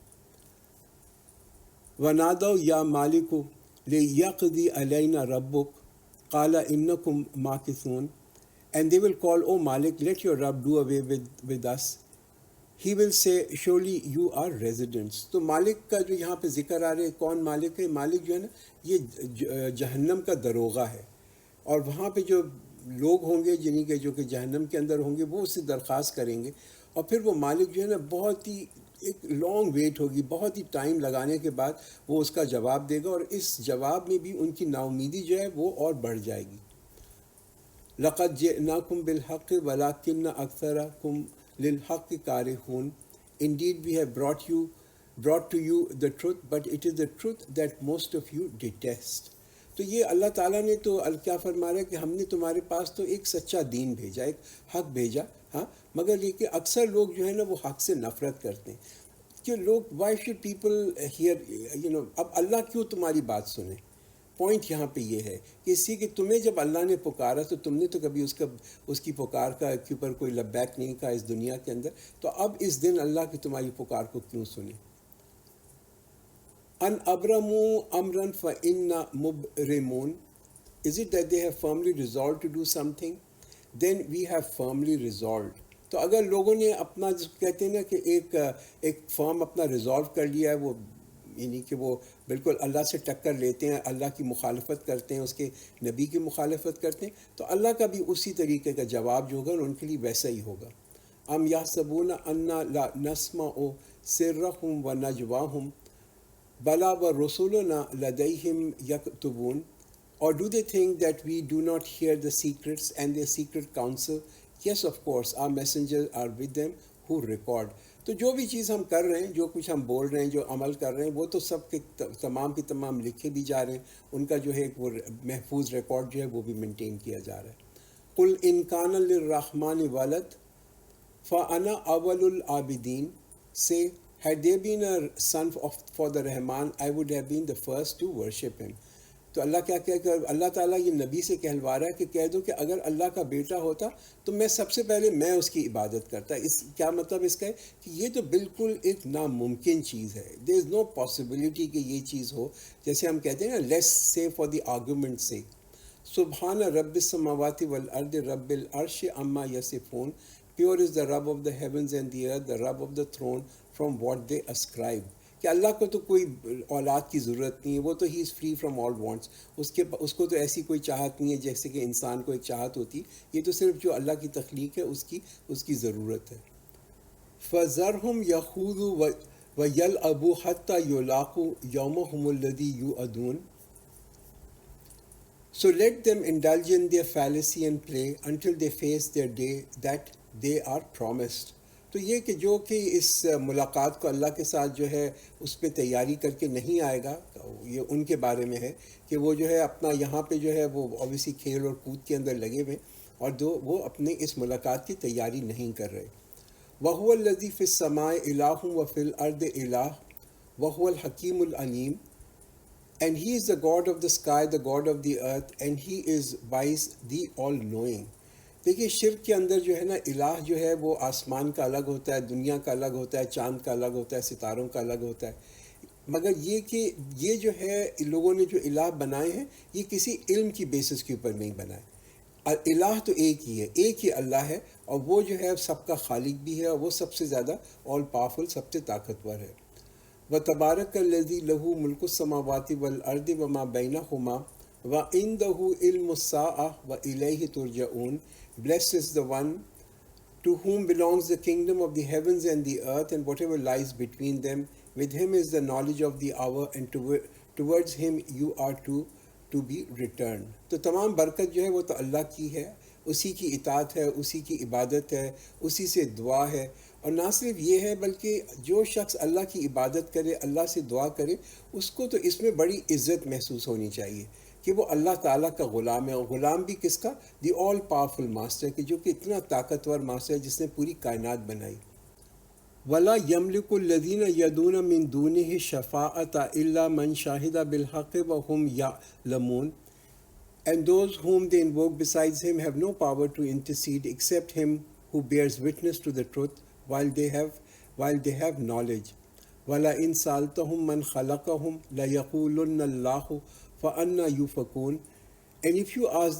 وَنَادَوْا يَا مَالِكُ لِيَقْضِيَ عَلَيْنَا رَبُّكَ قَالَ إِنَّكُمْ مَاكِثُونَ And they will call, "O Malik, let your Rabb do away with us." He will say, "Surely you are residents۔ تو مالک کا جو یہاں پہ ذکر آ رہے ہے، کون مالک ہے؟ مالک جو ہے نا یہ جہنم کا دروغہ ہے، اور وہاں پہ جو لوگ ہوں گے جنہیں کہ جو کہ جہنم کے اندر ہوں گے وہ اس سے درخواست کریں گے، اور پھر وہ مالک جو ہے نا بہت ہی ایک لانگ ویٹ ہوگی، بہت ہی ٹائم لگانے کے بعد وہ اس کا جواب دے گا، اور اس جواب میں بھی ان کی نا امیدی جو ہے وہ اور بڑھ جائے گی۔ لَقَدْ جِئْنَاكُمْ بِالْحَقِّ وَلَكِنَّ أَكْثَرَكُمْ لِلْحَقِّ كَارِهُونَ Indeed we have brought to you the truth, but it is the truth that most of you detest۔ تو یہ اللہ تعالیٰ نے تو کیا فرما رہا ہے کہ ہم نے تمہارے پاس تو ایک سچا دین بھیجا، ایک حق بھیجا، ہاں، مگر یہ کہ اکثر لوگ جو ہے نا وہ حق سے نفرت کرتے ہیں کہ لوگ وائی شوڈ پیپل ہیئر اب اللہ کیوں تمہاری بات سنیں؟ پوائنٹ یہاں پہ یہ ہے کہ اسی کہ تمہیں جب اللہ نے پکارا تو تم نے تو کبھی اس کی پکار کا کے اوپر کوئی لبیک نہیں کہا اس دنیا کے اندر، تو اب اس دن اللہ کی تمہاری پکار کو کیوں سنیں؟ ان ابرموا امرا فإنا مبرمون Is it that they have firmly resolved to do something? Then we have firmly resolved۔ تو اگر لوگوں نے اپنا جس کہتے ہیں نا کہ ایک فرم اپنا ریزالو کر لیا ہے، وہ یعنی کہ وہ بالکل اللہ سے ٹکر لیتے ہیں، اللہ کی مخالفت کرتے ہیں، اس کے نبی کی مخالفت کرتے ہیں، تو اللہ کا بھی اسی طریقے کا جواب جو ہوگا ان کے لیے ویسا ہی ہوگا۔ ام یحسبون انا لا نسمع سرهم ونجواهم بلا ورسولنا لدیہم یکتبون Or do they think that we do not hear the secrets and their secret counsel? Yes, of course, our messengers are with them who record۔ تو جو بھی چیز ہم کر رہے ہیں، جو کچھ ہم بول رہے ہیں، جو عمل کر رہے ہیں، وہ تو سب کے تمام کی تمام لکھے بھی جا رہے ہیں، ان کا جو ہے وہ محفوظ ریکارڈ جو ہے وہ بھی مینٹین کیا جا رہا ہے۔ قُلْ إِن كَانَ لِلرَّحْمَنِ وَلَدٌ فَأَنَا أَوَّلُ الْعَابِدِينَ Say, had there been a son for the Rahman, I would have been the first to worship him۔ تو اللہ کیا کہ اللہ تعالیٰ یہ نبی سے کہلوا رہا ہے کہ کہہ دو کہ اگر اللہ کا بیٹا ہوتا تو میں سب سے پہلے میں اس کی عبادت کرتا۔ کیا مطلب اس کا ہے کہ یہ تو بالکل ایک ناممکن چیز ہے، دیر از نو پاسبلٹی کہ یہ چیز ہو۔ جیسے ہم کہتے ہیں نا لیس سے فار دی آرگومنٹ سے، سبحان رب السماوات والارض رب العرش عما یصفون Pure is the Rabb of the heavens and the earth, the Rabb of the throne from what they ascribe۔ کہ اللہ کو تو کوئی اولاد کی ضرورت نہیں ہے، وہ تو he is free from all wants, اس کو تو ایسی کوئی چاہت نہیں ہے جیسے کہ انسان کو ایک چاہت ہوتی ہے، یہ تو صرف جو اللہ کی تخلیق ہے اس کی ضرورت ہے۔ فَذَرْهُمْ يَخُوضُوا وَيَلْعَبُوا حَتَّى يُلَاقُوا يَوْمَهُمُ الَّذِي يُوعَدُونَ So let them indulge in their fallacy and play until they face their day that they are promised. تو یہ کہ جو کہ اس ملاقات کو اللہ کے ساتھ جو ہے اس پہ تیاری کر کے نہیں آئے گا، یہ ان کے بارے میں ہے کہ وہ جو ہے اپنا یہاں پہ جو ہے وہ اوبیسلی کھیل اور کود کے اندر لگے ہوئے، اور وہ اپنے اس ملاقات کی تیاری نہیں کر رہے۔ وَهُوَ الَّذِي فِي السَّمَاءِ إِلَٰهٌ وَفِي الْأَرْضِ إِلَٰهٌ وَهُوَ الْحَكِيمُ الْعَلِيمُ And he is the God of the sky, the God of the earth, and he is wise, the all-knowing. دیکھیے شرک کے اندر جو ہے نا، الہ جو ہے وہ آسمان کا الگ ہوتا ہے، دنیا کا الگ ہوتا ہے، چاند کا الگ ہوتا ہے، ستاروں کا الگ ہوتا ہے، مگر یہ کہ یہ جو ہے لوگوں نے جو الہ بنائے ہیں یہ کسی علم کی بیسس کے اوپر نہیں بنائے۔ الہ تو ایک ہی ہے، ایک ہی اللہ ہے، اور وہ جو ہے سب کا خالق بھی ہے، اور وہ سب سے زیادہ آل پاورفل، سب سے طاقتور ہے۔ وَتَبَارَكَ الَّذِي لَهُ مُلْكُ السَّمَاوَاتِ وَالْأَرْضِ وَمَا بَيْنَهُمَا وَعِندَهُ عِلْمُ السَّاعَةِ وَإِلَيْهِ تُرْجَعُونَ Blessed is the one to whom belongs the kingdom of the heavens and the earth and whatever lies between them. With him is the knowledge of the hour, and towards him you are to be returned. تو تمام برکت جو ہے وہ تو اللہ کی ہے، اسی کی اطاعت ہے، اسی کی عبادت ہے، اسی سے دعا ہے۔ اور نہ صرف یہ ہے بلکہ جو شخص اللہ کی عبادت کرے، اللہ سے دعا کرے، اس کو تو اس میں بڑی عزت محسوس ہونی چاہیے کہ وہ اللہ تعالیٰ کا غلام ہے، اور غلام بھی کس کا؟ دی آل پاورفل ماسٹر، کہ جو کہ اتنا طاقتور ماسٹر ہے جس نے پوری کائنات بنائی۔ وَلَا يَمْلِكُ الَّذِينَ يَدْعُونَ مِن دُونِهِ الشَّفَاعَةَ إِلَّا مَنْ شَهِدَ بِالْحَقِّ وَهُمْ يَعْلَمُونَ And those whom they invoke besides him have no power to intercede except him who bears witness to the truth while they have knowledge. وَلَئِنْ سَأَلْتَهُمْ مَنْ خَلَقَهُمْ لَيَقُولُنَّ اللَّهُ فَأَنَّىٰ يُؤْفَكُونَ And if you ask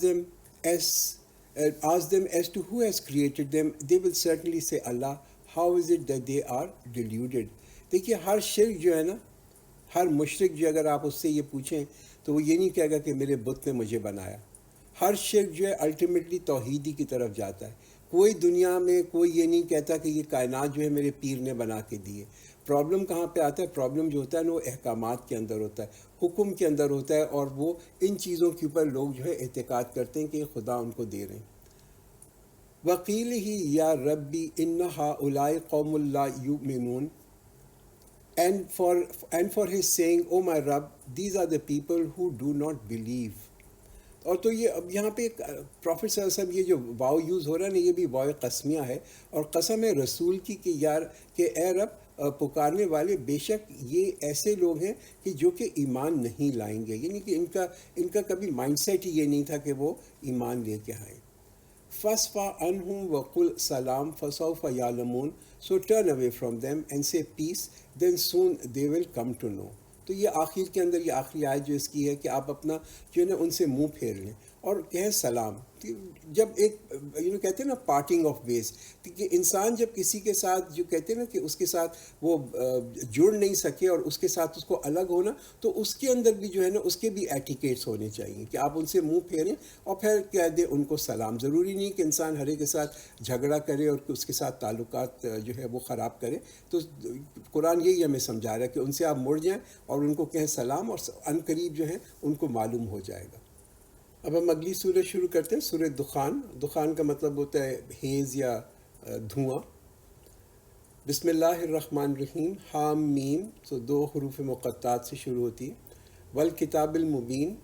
them as to who has created them, they will certainly say Allah. How is it that they are deluded? دیکھیے ہر شرک جو ہے نا، ہر مشرک جو اگر آپ اس سے یہ پوچھیں تو وہ یہ نہیں کہے گا کہ میرے بت نے مجھے بنایا۔ ہر شرک جو ہے الٹیمیٹلی توحیدی کی طرف جاتا ہے۔ کوئی دنیا میں کوئی یہ نہیں کہتا کہ یہ کائنات جو ہے میرے پیر نے بنا کے دی ہے۔ پرابلم کہاں پہ آتا ہے؟ پرابلم جو ہوتا ہے نا وہ احکامات کے اندر ہوتا ہے، حکم کے اندر ہوتا ہے، اور وہ ان چیزوں کے اوپر لوگ جو ہے اعتقاد کرتے ہیں کہ خدا ان کو دے رہے ہیں۔ وَقِيلِهِ يَا رَبِّ إِنَّ هَؤُلَاءِ قَوْمٌ لَا يُؤْمِنُونَ And for his saying, O my Rabb, these are the people who do not believe. اور تو یہ اب یہاں پہ پروفٹ صلی اللہ علیہ وسلم یہ جو واو یوز ہو رہا ہے نا، یہ بھی واو قسمیہ ہے، اور قسم ہے رسول کی کہ یار کہ اے رب پکارنے والے بے شک یہ ایسے لوگ ہیں کہ جو کہ ایمان نہیں لائیں گے، یعنی کہ ان کا کبھی مائنڈ سیٹ ہی یہ نہیں تھا کہ وہ ایمان لے کے آئیں۔ فَاصْفَحْ عَنْهُمْ وَقُلْ سَلَامٌ فَسَوْفَ يَعْلَمُونَ So turn away from them and say peace, then soon they will come to know. تو یہ آخر کے اندر یہ آخری آیت جو اس کی ہے کہ آپ اپنا جو ہے نا ان سے منہ پھیر لیں اور کہیں سلام۔ جب ایک کہتے ہیں نا پارٹنگ آف ویز، کہ انسان جب کسی کے ساتھ جو کہتے ہیں نا کہ اس کے ساتھ وہ جڑ نہیں سکے اور اس کے ساتھ اس کو الگ ہونا، تو اس کے اندر بھی جو ہے نا اس کے بھی ایٹیکیٹس ہونے چاہیے کہ آپ ان سے منہ پھیریں اور پھر کہہ دیں ان کو سلام۔ ضروری نہیں کہ انسان ہر ایک کے ساتھ جھگڑا کرے اور اس کے ساتھ تعلقات جو ہے وہ خراب کرے۔ تو قرآن یہی ہمیں سمجھا رہا ہے کہ ان سے آپ مڑ جائیں اور ان کو کہیں سلام، اور عنقریب جو ہے ان کو معلوم ہو جائے گا۔ اب ہم اگلی سورہ شروع کرتے ہیں، سورہ دخان۔ دخان کا مطلب ہوتا ہے ہیز یا دھواں۔ بسم اللہ الرحمن الرحیم۔ حام میم، تو 2 حروف مقطعات سے شروع ہوتی ہے۔ والکتاب المبین،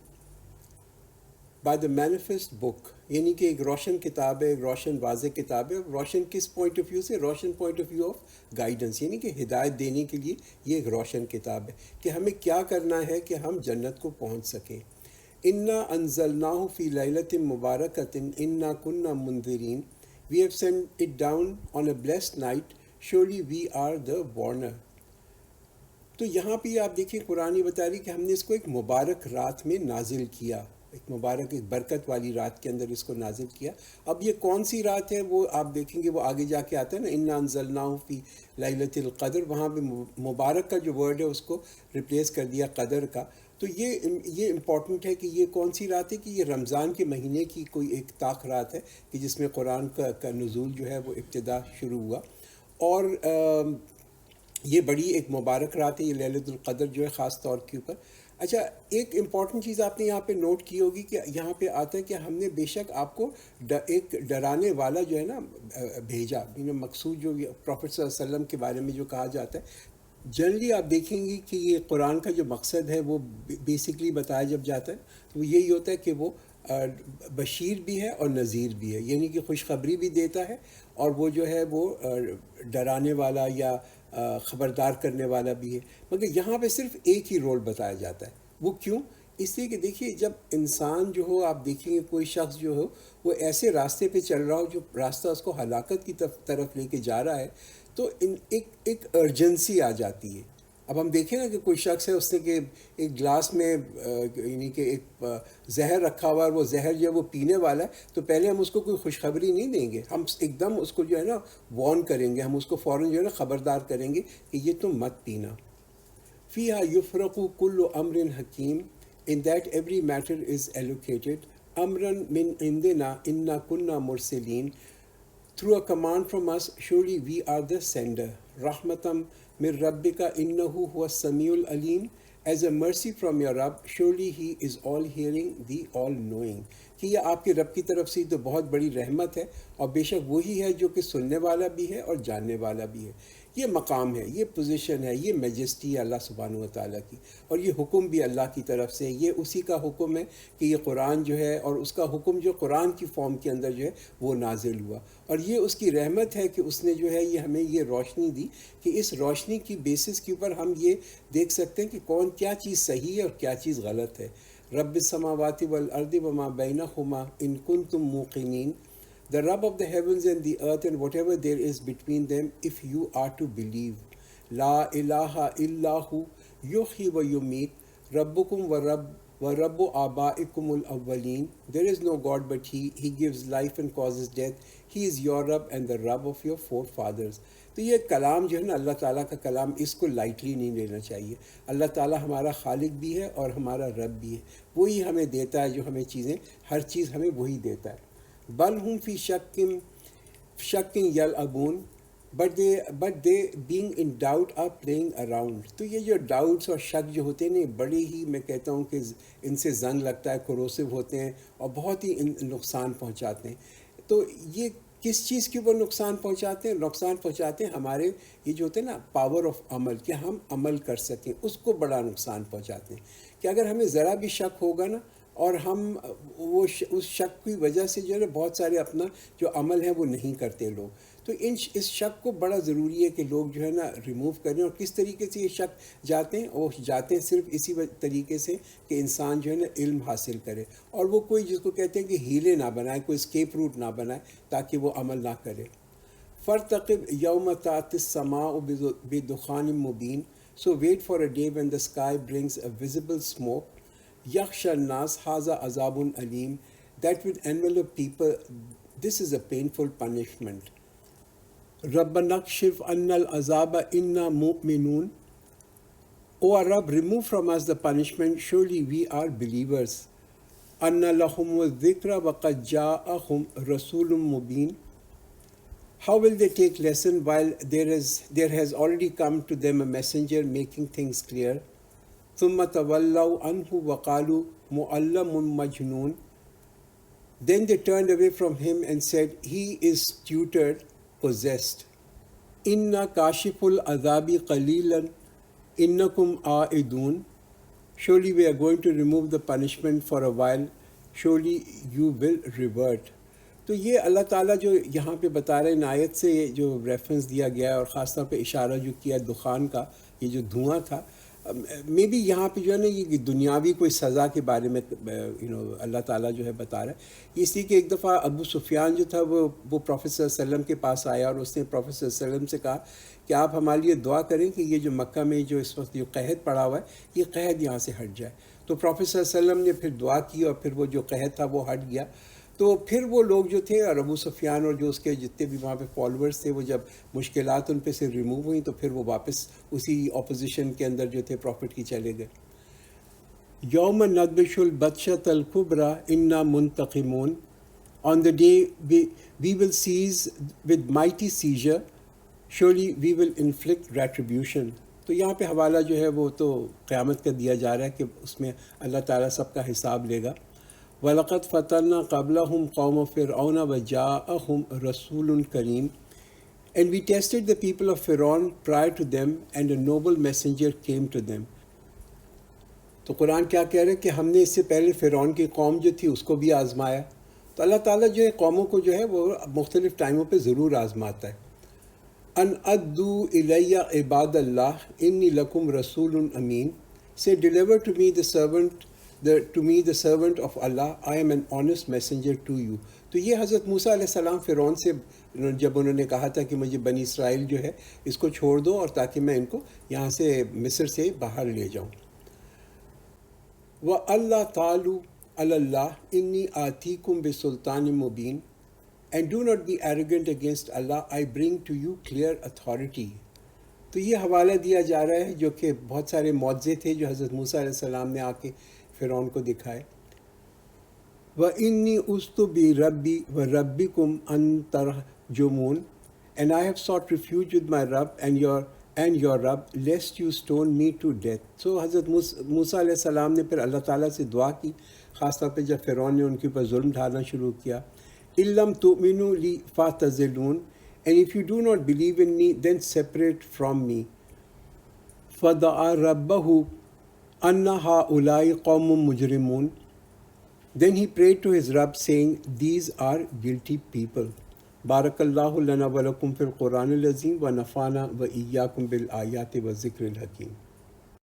بائی دا مینیفیسٹ بک، یعنی کہ ایک روشن کتاب ہے، ایک روشن واضح کتاب ہے۔ روشن کس پوائنٹ آف ویو سے؟ روشن point of view of guidance, یعنی کہ ہدایت دینے کے لیے یہ ایک روشن کتاب ہے کہ ہمیں کیا کرنا ہے کہ ہم جنت کو پہنچ سکیں۔ انا انزلناہ فی لیلۃ مبارکۃ انا کنا منذرین، we have sent it down on a blessed night, surely we are the warner. تو یہاں پہ آپ دیکھیں قرآن بتا رہی کہ ہم نے اس کو ایک مبارک رات میں نازل کیا، ایک مبارک ایک برکت والی رات کے اندر اس کو نازل کیا. اب یہ کون سی رات ہے وہ آپ دیکھیں گے، وہ آگے جا کے آتا ہے نا، انا انزلناہ فی لیلۃ القدر، وہاں پہ مبارک کا جو ورڈ ہے اس کو ریپلیس کر دیا قدر کا. تو یہ امپورٹنٹ ہے کہ یہ کون سی رات ہے، کہ یہ رمضان کے مہینے کی کوئی ایک طاق رات ہے کہ جس میں قرآن کا نزول جو ہے وہ ابتدا شروع ہوا. اور یہ بڑی ایک مبارک رات ہے یہ لیلۃ القدر جو ہے خاص طور کے اوپر. اچھا، ایک امپورٹنٹ چیز آپ نے یہاں پہ نوٹ کی ہوگی کہ یہاں پہ آتا ہے کہ ہم نے بے شک آپ کو ایک ڈرانے والا جو ہے نا بھیجا. مقصود جو پروفیٹ صلی اللہ علیہ وسلم کے بارے میں جو کہا جاتا ہے، جنرلی آپ دیکھیں گے کہ یہ قرآن کا جو مقصد ہے وہ بیسکلی بتایا جب جاتا ہے تو یہی ہوتا ہے کہ وہ بشیر بھی ہے اور نذیر بھی ہے، یعنی کہ خوشخبری بھی دیتا ہے اور وہ جو ہے وہ ڈرانے والا یا خبردار کرنے والا بھی ہے. مگر یہاں پہ صرف ایک ہی رول بتایا جاتا ہے. وہ کیوں؟ اس لیے کہ دیکھیے، جب انسان جو ہو، آپ دیکھیں گے کوئی شخص جو ہو وہ ایسے راستے پہ چل رہا ہو جو راستہ اس کو ہلاکت کی طرف لے کے جا رہا ہے، تو ایک ارجنسی آ جاتی ہے. اب ہم دیکھیں نا کہ کوئی شخص ہے، اس نے کہ ایک گلاس میں یعنی کہ ایک زہر رکھا ہوا ہے، وہ زہر جو ہے وہ پینے والا ہے، تو پہلے ہم اس کو کوئی خوشخبری نہیں دیں گے، ہم ایک دم اس کو جو ہے نا وارن کریں گے، ہم اس کو فوراً جو ہے نا خبردار کریں گے کہ یہ تم مت پینا. فیہا یفرق کل امر حکیم، in that every matter is allocated amran min indina inna kunna mursalin, through a command from us surely we are the sender, rahmatam min rabbika innahu huwa samiul alim, as a mercy from your Rabb surely he is all hearing the all knowing. کہ یہ آپ کے رب کی طرف سے تو بہت بڑی رحمت ہے، اور بے شک وہی ہے جو کہ سننے والا بھی ہے اور جاننے والا بھی ہے. یہ مقام ہے، یہ پوزیشن ہے، یہ میجسٹی ہے اللہ سبحانہ و تعالیٰ کی، اور یہ حکم بھی اللہ کی طرف سے. یہ اسی کا حکم ہے کہ یہ قرآن جو ہے، اور اس کا حکم جو قرآن کی فارم کے اندر جو ہے وہ نازل ہوا، اور یہ اس کی رحمت ہے کہ اس نے جو ہے یہ ہمیں یہ روشنی دی کہ اس روشنی کی بیسس کے اوپر ہم یہ دیکھ سکتے ہیں کہ کیا چیز صحیح ہے اور کیا چیز غلط ہے. رب السماوات والارض وما بینہما ان کنتم موقنین، the Rabb of the heavens and the earth and whatever there is between them, if you are to believe. La ilaha illahu yuhyi wa yumeet, rabbukum wa rabbu abaikumul awwaleen. There is no God but He gives life and causes death. He is your Rabb and the Rabb of your forefathers. تو یہ کلام جو ہے نا اللہ تعالیٰ کا کلام، اس کو لائٹلی نہیں لینا چاہیے. اللہ تعالیٰ ہمارا خالق بھی ہے اور ہمارا رب بھی ہے، وہی ہمیں دیتا ہے جو ہمیں چیزیں، ہر چیز ہمیں وہی دیتا ہے. بل ہم فی شک یلعبون، but they being in doubt are playing around. تو یہ جو ڈاؤٹس اور شک جو ہوتے ہیں نا، بڑے ہی میں کہتا ہوں کہ ان سے زنگ لگتا ہے، کروسو ہوتے ہیں اور بہت ہی نقصان پہنچاتے ہیں. تو یہ کس چیز کے اوپر نقصان پہنچاتے ہیں؟ نقصان پہنچاتے ہیں ہمارے یہ جو ہوتے ہیں نا پاور آف عمل، کہ ہم عمل کر سکیں، اس کو بڑا نقصان پہنچاتے ہیں. کہ اگر ہمیں ذرا بھی شک ہوگا نا، اور ہم اس شک کی وجہ سے جو ہے نا بہت سارے اپنا جو عمل ہے وہ نہیں کرتے لوگ. تو اس شک کو بڑا ضروری ہے کہ لوگ جو ہے نا ریموو کریں. اور کس طریقے سے یہ شک جاتے ہیں؟ وہ جاتے ہیں صرف اسی طریقے سے کہ انسان جو ہے نا علم حاصل کرے، اور وہ کوئی جس کو کہتے ہیں کہ ہیلے نہ بنائے، کوئی اسکیپ روٹ نہ بنائے تاکہ وہ عمل نہ کرے. فَارْتَقِبْ يَوْمَ تَأْتِي السَّمَاءُ بِدُخَانٍ مُبِينٍ. So wait for a day when the sky brings a visible smoke. يَخْشَى النَّاسَ هَذَا عَذَابٌ أَلِيمٌ. That will envelop people. This is a painful punishment. رَبَّنَا اكْشِفْ عَنَّا الْعَذَابَ إِنَّا مُؤْمِنُونَ. O our Rabb, remove from us the punishment, surely we are believers. أَنَّ لَهُمُ الذِّكْرَ وَقَدْ جَاءَهُمْ رَسُولٌ مُبِينٌ. How will they take lesson while there has already come to them a messenger making things clear? ثُمَّ تَوَلَّوْا عَنْهُ وَقَالُوا مُعَلَّمٌ مَجْنُونٌ. Then they turned away from him and said, he is tutored, possessed. إِنَّا كَاشِفُ الْعَذَابِ قَلِيلًا إِنَّكُمْ عَائِدُونَ. Surely we are going to remove the punishment for a while, surely you will revert. تو یہ اللہ تعالیٰ جو یہاں پہ بتا رہے ہیں، آیت سے جو ریفرنس دیا گیا ہے، اور خاص طور پہ اشارہ جو کیا دخان کا، یہ جو دھواں تھا، میں بھی یہاں پہ جو ہے نا یہ دنیاوی کوئی سزا کے بارے میں اللہ تعالیٰ جو ہے بتا رہا ہے. اس لیے کہ ایک دفعہ ابو سفیان جو تھا وہ پروفیٹ صلی اللہ علیہ وسلم کے پاس آیا، اور اس نے پروفیٹ صلی اللہ علیہ وسلم سے کہا کہ آپ ہمارے لیے دعا کریں کہ یہ جو مکہ میں جو اس وقت جو قحط پڑا ہوا ہے، یہ قحط یہاں سے ہٹ جائے. تو پروفیٹ صلی اللہ علیہ وسلم نے پھر دعا کی اور پھر وہ جو قحط تھا وہ ہٹ گیا. تو پھر وہ لوگ جو تھے اور ابو سفیان اور جو اس کے جتنے بھی وہاں پہ فالوورز تھے وہ جب مشکلات ان پہ سے ریموو ہوئیں تو پھر وہ واپس اسی اپوزیشن کے اندر جو تھے پروفٹ کی چلے گئے. یوم ندبش البطشۃ الکبریٰ انا منتقمون. On the day we will seize with mighty seizure, surely we will inflict retribution. تو یہاں پہ حوالہ جو ہے وہ تو قیامت کا دیا جا رہا ہے کہ اس میں اللہ تعالیٰ سب کا حساب لے گا. وَلَقَدْ فَتَنَّا قَبْلَهُمْ قَوْمَ فِرْعَوْنَ وَجَاءَهُمْ رَسُولٌ كَرِيمٌ. And we tested the people of Pharaoh prior to them, and a noble messenger came to them. تو قرآن کیا کہہ رہے ہیں کہ ہم نے اس سے پہلے فرعون کی قوم جو تھی اس کو بھی آزمایا. تو اللہ تعالیٰ جو ہے قوموں کو جو ہے وہ مختلف ٹائموں پہ ضرور آزماتا ہے. ان ادو الیہ عباد اللہ انی لکم رسول امین. Say deliver to me the servant of Allah, I am an honest messenger to you. تو یہ حضرت موسیٰ علیہ السلام فرعون سے جب انہوں نے کہا تھا کہ مجھے بنی اسرائیل جو ہے اس کو چھوڑ دو اور تاکہ میں ان کو یہاں سے مصر سے باہر لے جاؤں. وَأَلَّا تَعْلُوا عَلَى اللَّهِ إِنِّي آتِيكُمْ بِسُلْطَانٍ مُبِينٍ. And do not be arrogant against Allah, I bring to you clear authority. تو یہ حوالہ دیا جا رہا ہے جو کہ بہت سارے معجزے تھے جو حضرت موسیٰ علیہ السلام نے آ کے فرعون کو دکھائے. وَإِنِّي عُذْتُ بِرَبِّي وَرَبِّكُمْ أَن تَرْجُمُونَ. And I have sought refuge with my Rabb and your Rabb, lest you stone me to death. So حضرت موسیٰ علیہ السلام نے پھر اللہ تعالیٰ سے دعا کی، خاص طور پہ جب فرعون نے ان کے اوپر ظلم ڈھالنا شروع کیا. إِلَّمْ تُؤْمِنُوا لِي فَاعْتَزِلُونِ. And if you do not believe in me, then separate from me. فَدَعَا رَبَّهُ أَنَّ هَؤُلَاءِ قَوْمٌ مُجْرِمُونَ. Then he prayed to his Rabb saying, these are guilty people. بارک اللہ لنا ولکم فی القرآن العظیم ونفعنا وإیاکم بالآیات والذکر الحکیم.